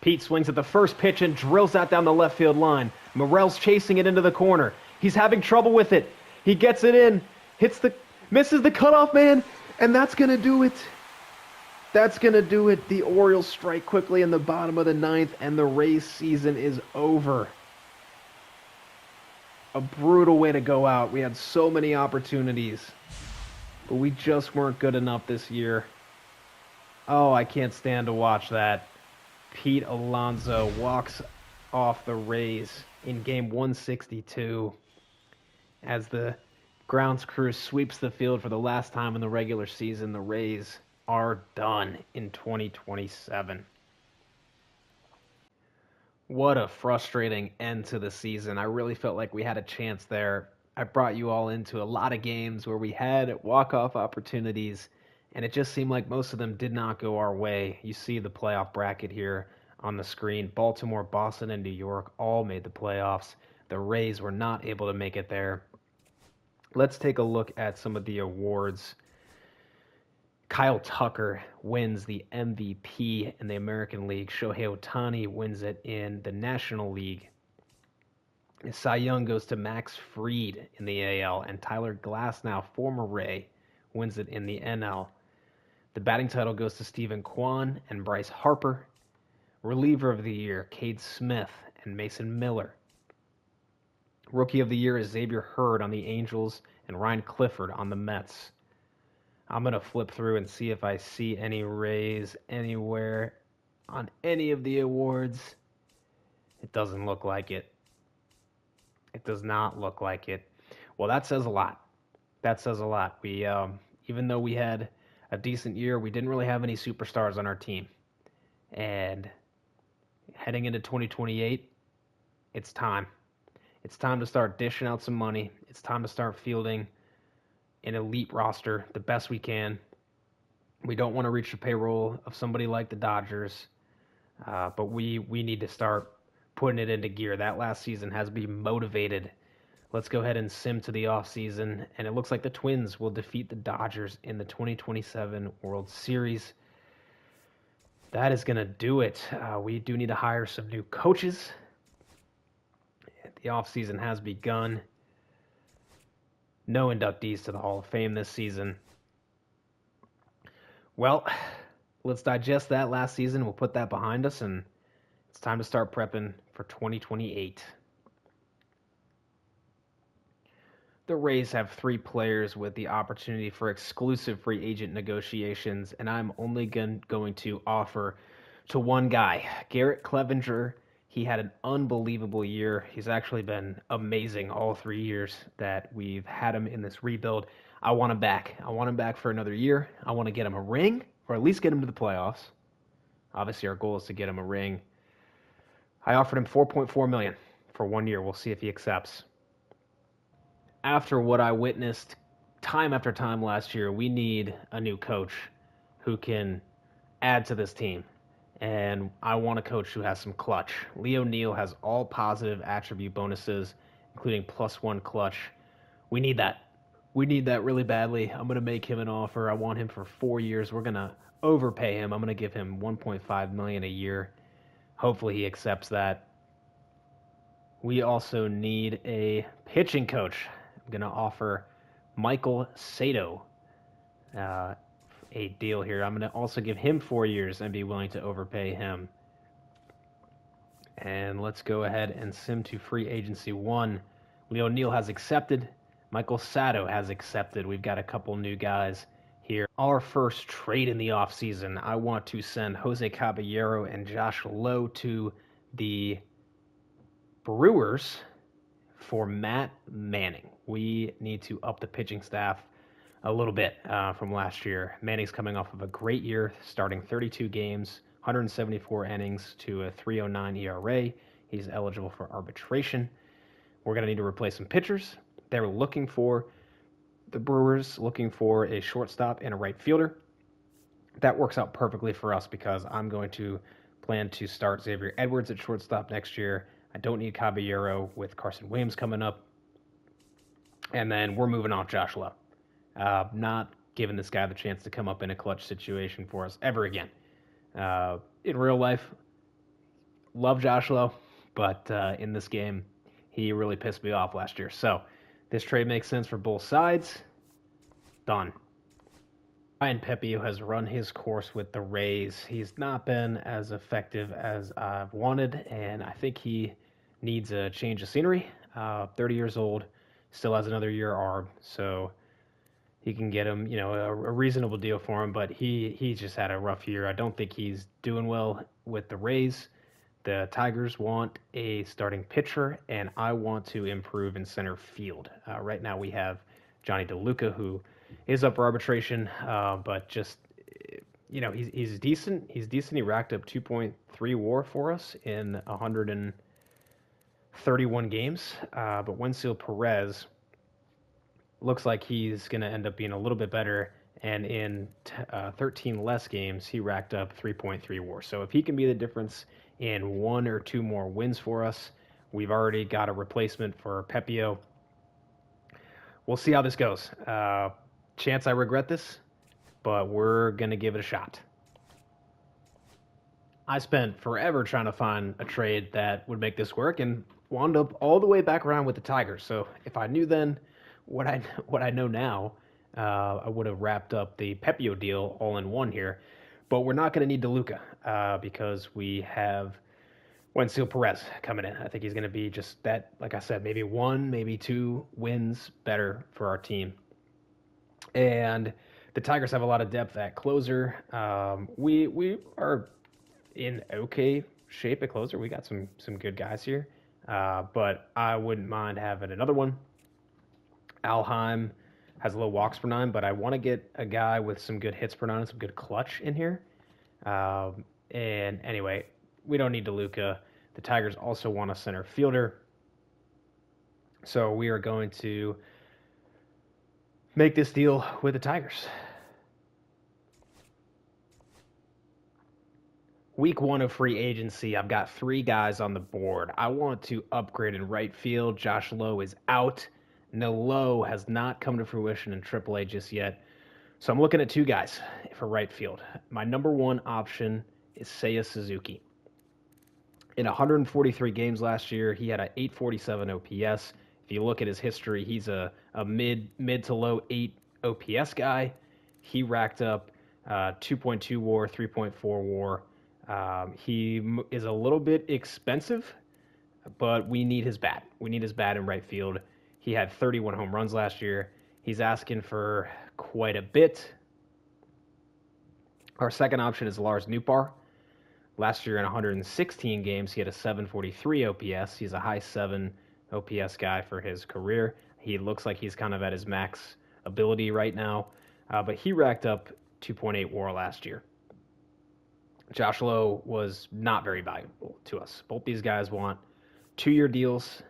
Pete swings at the first pitch and drills that down the left field line. Morel's chasing it into the corner. He's having trouble with it. He gets it in, misses the cutoff man, and that's going to do it. That's going to do it. The Orioles strike quickly in the bottom of the 9th, and the Rays season is over. A brutal way to go out. We had so many opportunities, but we just weren't good enough this year. Oh, I can't stand to watch that. Pete Alonso walks off the Rays in game 162 as the grounds crew sweeps the field for the last time in the regular season. The Rays are done in 2027. What a frustrating end to the season. I really felt like we had a chance there. I brought you all into a lot of games where we had walk-off opportunities, and it just seemed like most of them did not go our way. You see the playoff bracket here on the screen. Baltimore, Boston, and New York all made the playoffs. The Rays were not able to make it there. Let's take a look at some of the awards. Kyle Tucker wins the MVP in the American League. Shohei Ohtani wins it in the National League. Cy Young goes to Max Fried in the AL, and Tyler Glasnow, former Ray, wins it in the NL. The batting title goes to Stephen Kwan and Bryce Harper. Reliever of the Year, Cade Smith and Mason Miller. Rookie of the Year is Xavier Hurd on the Angels and Ryan Clifford on the Mets. I'm going to flip through and see if I see any Rays anywhere on any of the awards. It doesn't look like it. It does not look like it. Well, that says a lot. That says a lot. We, even though we had a decent year, we didn't really have any superstars on our team. And heading into 2028, it's time. It's time to start dishing out some money. It's time to start fielding an elite roster the best we can. We don't want to reach the payroll of somebody like the Dodgers, but we need to start putting it into gear. That last season has been motivated. Let's go ahead and sim to the offseason, and it looks like the Twins will defeat the Dodgers in the 2027 World Series. That is going to do it. We do need to hire some new coaches. The offseason has begun. No inductees to the Hall of Fame this season. Well, let's digest that last season. We'll put that behind us, and it's time to start prepping for 2028. The Rays have 3 players with the opportunity for exclusive free agent negotiations, and I'm only going to offer to one guy, Garrett Clevenger. He had an unbelievable year. He's actually been amazing all 3 years that we've had him in this rebuild. I want him back. I want him back for another year. I want to get him a ring, or at least get him to the playoffs. Obviously, our goal is to get him a ring. I offered him $4.4 million for 1 year. We'll see if he accepts. After what I witnessed time after time last year, we need a new coach who can add to this team. And I want a coach who has some clutch. Leo Neal has all positive attribute bonuses, including +1 clutch. We need that. We need that really badly. I'm going to make him an offer. I want him for 4 years. We're going to overpay him. I'm going to give him $1.5 million a year. Hopefully he accepts that. We also need a pitching coach. I'm going to offer Michael Sato a deal here. I'm going to also give him 4 years and be willing to overpay him. And let's go ahead and sim to free agency 1. Leo Neal has accepted. Michael Sato has accepted. We've got a couple new guys here. Our first trade in the offseason, I want to send Jose Caballero and Josh Lowe to the Brewers for Matt Manning. We need to up the pitching staff a little bit from last year. Manning's coming off of a great year, starting 32 games, 174 innings to a 3.09 ERA. He's eligible for arbitration. We're going to need to replace some pitchers. The Brewers looking for a shortstop and a right fielder. That works out perfectly for us because I'm going to plan to start Xavier Edwards at shortstop next year. I don't need Caballero with Carson Williams coming up. And then we're moving off Josh Lowe. Not giving this guy the chance to come up in a clutch situation for us ever again. In real life, love Josh Lowe, but in this game, he really pissed me off last year. So this trade makes sense for both sides. Done. Ryan Pepiot has run his course with the Rays. He's not been as effective as I've wanted, and I think he needs a change of scenery. 30 years old, still has another year arb, so he can get him, a reasonable deal for him, but he just had a rough year. I don't think he's doing well with the Rays. The Tigers want a starting pitcher, and I want to improve in center field. Right now we have Johnny DeLuca, who is up for arbitration, but just, he's decent. He's decent. He racked up 2.3 WAR for us in 131 games. But Wenceel Perez looks like he's going to end up being a little bit better. And in 13 less games, he racked up 3.3 WAR. So if he can be the difference in 1 or 2 more wins for us, we've already got a replacement for Pepio. We'll see how this goes. Chance I regret this, but we're going to give it a shot. I spent forever trying to find a trade that would make this work and wound up all the way back around with the Tigers. So if I knew then what I know now, I would have wrapped up the Pepio deal all in one here. But we're not going to need DeLuca because we have Wenceel Perez coming in. I think he's going to be just that, like I said, maybe 1, maybe 2 wins better for our team. And the Tigers have a lot of depth at closer. We are in okay shape at closer. We got some good guys here. But I wouldn't mind having another one. Alheim has a low walks per 9, but I want to get a guy with some good hits per 9 and some good clutch in here. And anyway, we don't need DeLuca. The Tigers also want a center fielder. So we are going to make this deal with the Tigers. Week 1 of free agency, I've got 3 guys on the board. I want to upgrade in right field. Josh Lowe is out. No, Lowe has not come to fruition in AAA just yet. So I'm looking at 2 guys for right field. My number 1 option is Seiya Suzuki. In 143 games last year, he had an 847 OPS. If you look at his history, he's a mid to low 8 OPS guy. He racked up 2.2 WAR, 3.4 WAR. He is a little bit expensive, but we need his bat. We need his bat in right field. He had 31 home runs last year. He's asking for quite a bit. Our second option is Lars Nootbaar. Last year in 116 games, he had a 743 OPS. He's a high 7 OPS guy for his career. He looks like he's kind of at his max ability right now, but he racked up 2.8 WAR last year. Josh Lowe was not very valuable to us. Both these guys want 2-year deals.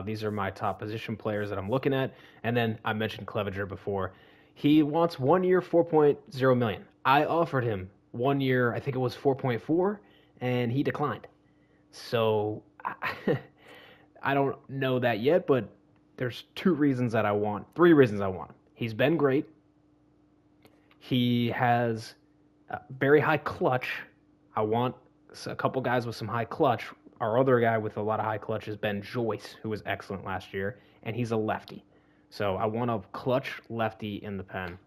These are my top position players that I'm looking at. And then I mentioned Clevenger before. He wants 1 year, $4.0 million. I offered him 1 year, I think it was 4.4, and he declined. So I don't know that yet, but there's 3 reasons I want. He's been great. He has a very high clutch. I want a couple guys with some high clutch. Our other guy with a lot of high clutch is Ben Joyce, who was excellent last year, and he's a lefty. So I want a clutch lefty in the pen.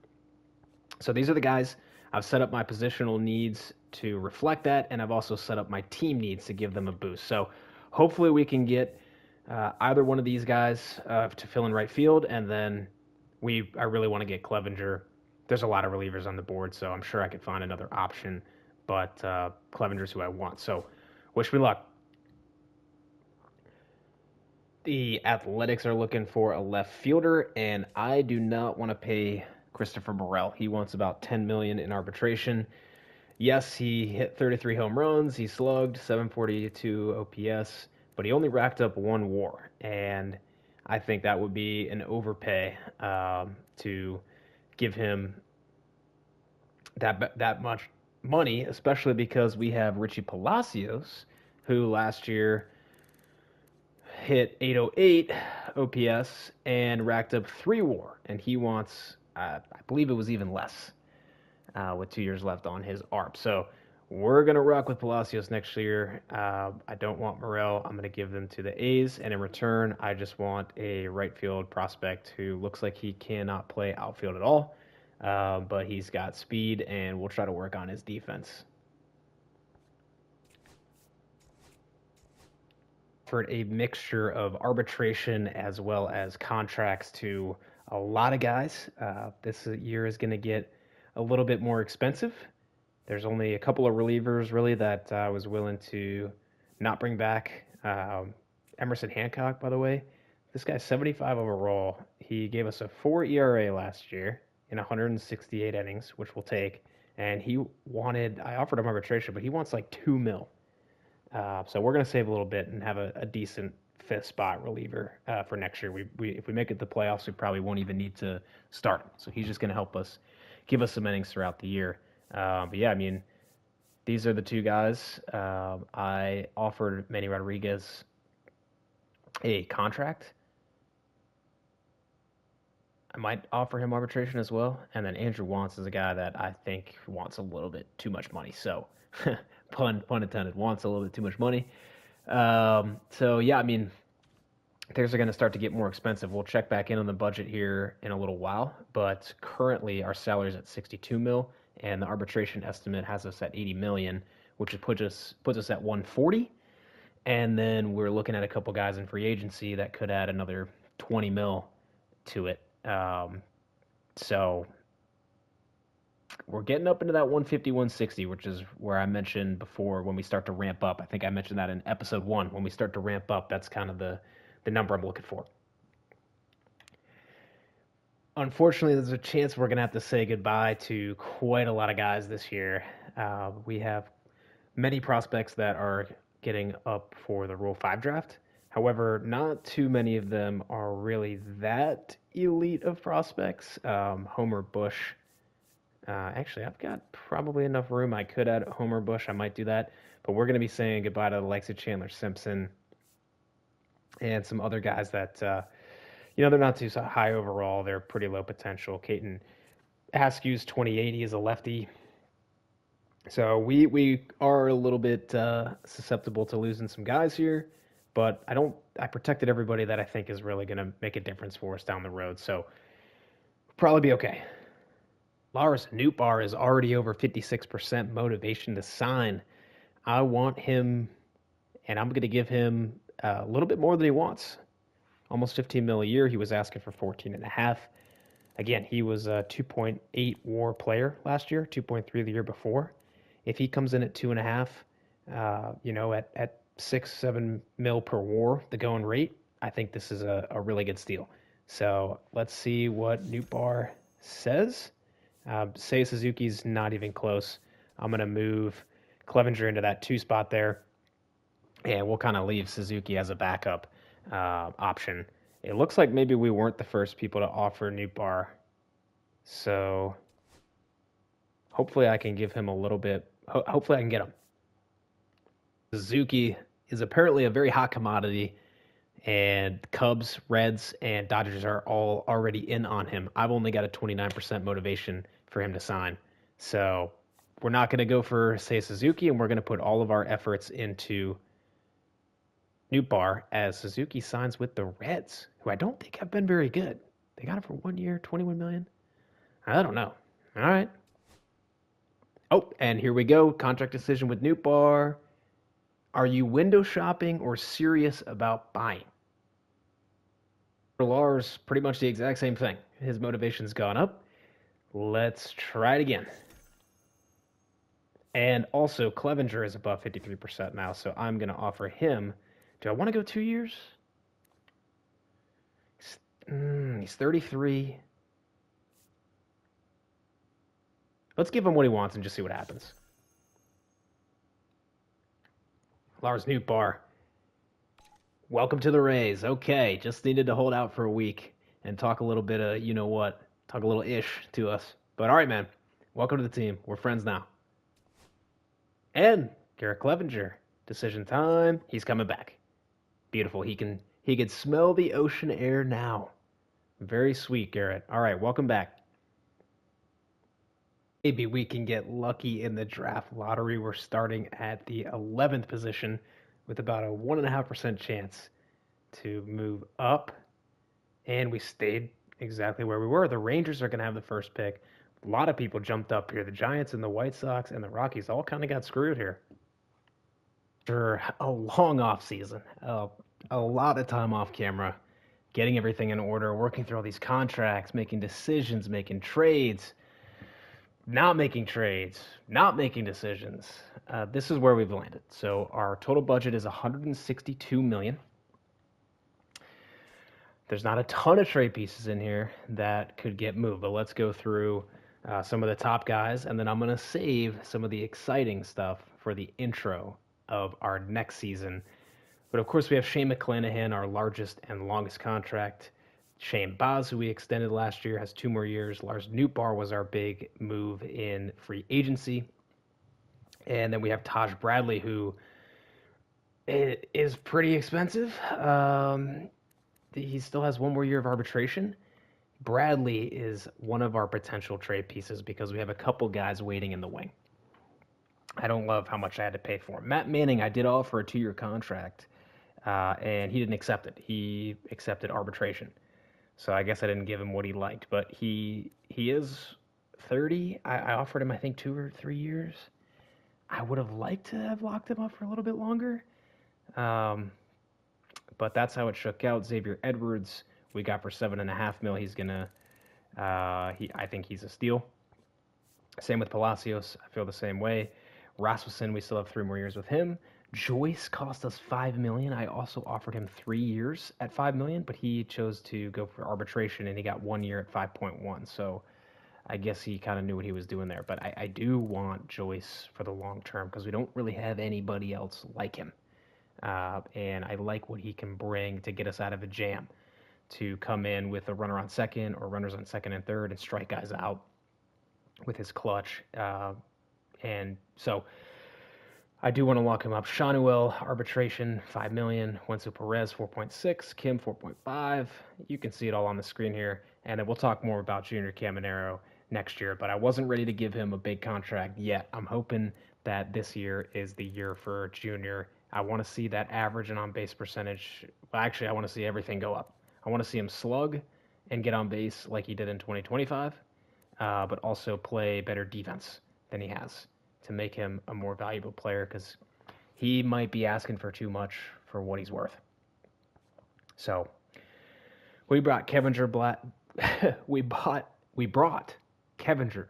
So these are the guys. I've set up my positional needs to reflect that, and I've also set up my team needs to give them a boost. So hopefully we can get either one of these guys to fill in right field, and then I really want to get Clevenger. There's a lot of relievers on the board, so I'm sure I could find another option, but Clevenger's who I want. So wish me luck. The Athletics are looking for a left fielder, and I do not want to pay Christopher Morel. He wants about $10 million in arbitration. Yes, he hit 33 home runs. He slugged 742 OPS, but he only racked up 1 WAR, and I think that would be an overpay to give him that much money, especially because we have Richie Palacios, who last year hit 808 OPS and racked up 3 WAR, and he wants, I believe it was even less with 2 years left on his ARP. So we're going to rock with Palacios next year. I don't want Morel. I'm going to give them to the A's, and in return, I just want a right field prospect who looks like he cannot play outfield at all, but he's got speed, and we'll try to work on his defense. Offered a mixture of arbitration as well as contracts to a lot of guys. This year is going to get a little bit more expensive. There's only a couple of relievers really that I was willing to not bring back. Emerson Hancock, by the way, this guy's 75 overall. He gave us a 4 ERA last year in 168 innings, which we'll take, and I offered him arbitration, but he wants like $2 million. So we're going to save a little bit and have a decent fifth spot reliever for next year. If we make it to the playoffs, we probably won't even need to start him. So he's just going to help us, give us some innings throughout the year. But yeah, I mean, these are the two guys. I offered Manny Rodriguez a contract. I might offer him arbitration as well. And then Andrew Wantz is a guy that I think wants a little bit too much money. So, pun intended, wants a little bit too much money. So, yeah, I mean, things are going to start to get more expensive. We'll check back in on the budget here in a little while. But currently, our salary is at $62 million, and the arbitration estimate has us at $80 million, which puts us at $140. And then we're looking at a couple guys in free agency that could add another $20 million to it. So we're getting up into that 150, 160, which is where I mentioned before when we start to ramp up. I think I mentioned that in episode 1. When we start to ramp up, that's kind of the number I'm looking for. Unfortunately, there's a chance we're going to have to say goodbye to quite a lot of guys this year. We have many prospects that are getting up for the Rule 5 draft. However, not too many of them are really that elite of prospects. Homer Bush. Actually, I've got probably enough room. I could add Homer Bush. I might do that. But we're going to be saying goodbye to the likes of Chandler Simpson and some other guys that, they're not too high overall. They're pretty low potential. Caton Askew's 2080 is a lefty. So we are a little bit susceptible to losing some guys here. But I protected everybody that I think is really going to make a difference for us down the road. So probably be okay. Lars Nootbaar is already over 56% motivation to sign. I want him, and I'm going to give him a little bit more than he wants. Almost $15 million a year. He was asking for 14.5. Again, he was a 2.8 WAR player last year, 2.3 the year before. If he comes in at 2.5, at 6-7 mil per WAR, the going rate, I think this is a really good steal. So let's see what Nootbaar says. Seiya Suzuki's not even close. I'm going to move Clevenger into that 2 spot there, and we'll kind of leave Suzuki as a backup option. It looks like maybe we weren't the first people to offer Nootbaar, so hopefully I can give him a little bit. Hopefully I can get him. Suzuki is apparently a very hot commodity, and Cubs, Reds, and Dodgers are all already in on him. I've only got a 29% motivation for him to sign. So we're not going to go for, say, Suzuki, and we're going to put all of our efforts into Nootbaar as Suzuki signs with the Reds, who I don't think have been very good. They got him for 1 year, $21 million. I don't know. All right. Oh, and here we go. Contract decision with Nootbaar. Are you window shopping or serious about buying? For Lars, pretty much the exact same thing. His motivation's gone up. Let's try it again. And also, Clevenger is above 53% now, so I'm going to offer him. Do I want to go 2 years? He's 33. Let's give him what he wants and just see what happens. Lars Nootbaar. Welcome to the Rays. Okay, just needed to hold out for a week and talk a little bit of, talk a little ish to us. But all right, man. Welcome to the team. We're friends now. And Garrett Clevenger. Decision time. He's coming back. Beautiful. He can smell the ocean air now. Very sweet, Garrett. All right, welcome back. Maybe we can get lucky in the draft lottery. We're starting at the 11th position with about a 1.5% chance to move up. And we stayed exactly where we were. The Rangers are going to have the first pick. A lot of people jumped up here. The Giants and the White Sox and the Rockies all kind of got screwed here. After a long off season, a lot of time off camera, getting everything in order, working through all these contracts, making decisions, making trades. Not making trades, not making decisions. This is where we've landed. So our total budget is $162 million. There's not a ton of trade pieces in here that could get moved, but let's go through some of the top guys, and then I'm going to save some of the exciting stuff for the intro of our next season. But of course, we have Shane McClanahan, our largest and longest contract. Shane Baz, who we extended last year, has 2 more years. Lars Nootbaar was our big move in free agency. And then we have Taj Bradley, who is pretty expensive. He still has 1 more year of arbitration. Bradley is one of our potential trade pieces because we have a couple guys waiting in the wing. I don't love how much I had to pay for him. Matt Manning, I did offer a 2-year contract, and he didn't accept it. He accepted arbitration. So I guess I didn't give him what he liked. But he is 30. I offered him, I think, 2 or 3 years. I would have liked to have locked him up for a little bit longer. But that's how it shook out. Xavier Edwards, we got for $7.5 million. He's gonna, I think he's a steal. Same with Palacios. I feel the same way. Rasmussen, we still have 3 more years with him. Joyce cost us $5 million. I also offered him 3 years at $5 million, but he chose to go for arbitration, and he got 1 year at 5.1. So I guess he kind of knew what he was doing there. But I do want Joyce for the long term because we don't really have anybody else like him. And I like what he can bring to get us out of a jam, to come in with a runner on second or runners on second and third and strike guys out with his clutch. And so I do want to lock him up. Shanuel, arbitration, $5 million. Wenzel Perez, 4.6. Kim, 4.5. You can see it all on the screen here. And we'll talk more about Junior Caminero next year, but I wasn't ready to give him a big contract yet. I'm hoping that this year is the year for Junior. I want to see that average and on-base percentage. Well, actually, I want to see everything go up. I want to see him slug and get on base like he did in 2025, but also play better defense than he has to make him a more valuable player, because he might be asking for too much for what he's worth. So we brought Kevinger we brought Kevinger.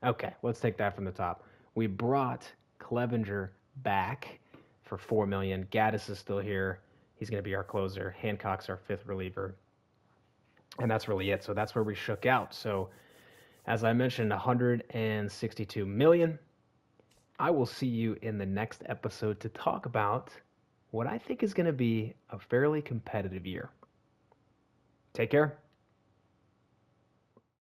Okay, let's take that from the top. We brought Clevinger back for $4 million. Gaddis is still here. He's going to be our closer. Hancock's our 5th reliever. And that's really it. So that's where we shook out. So as I mentioned, $162 million. I will see you in the next episode to talk about what I think is going to be a fairly competitive year. Take care.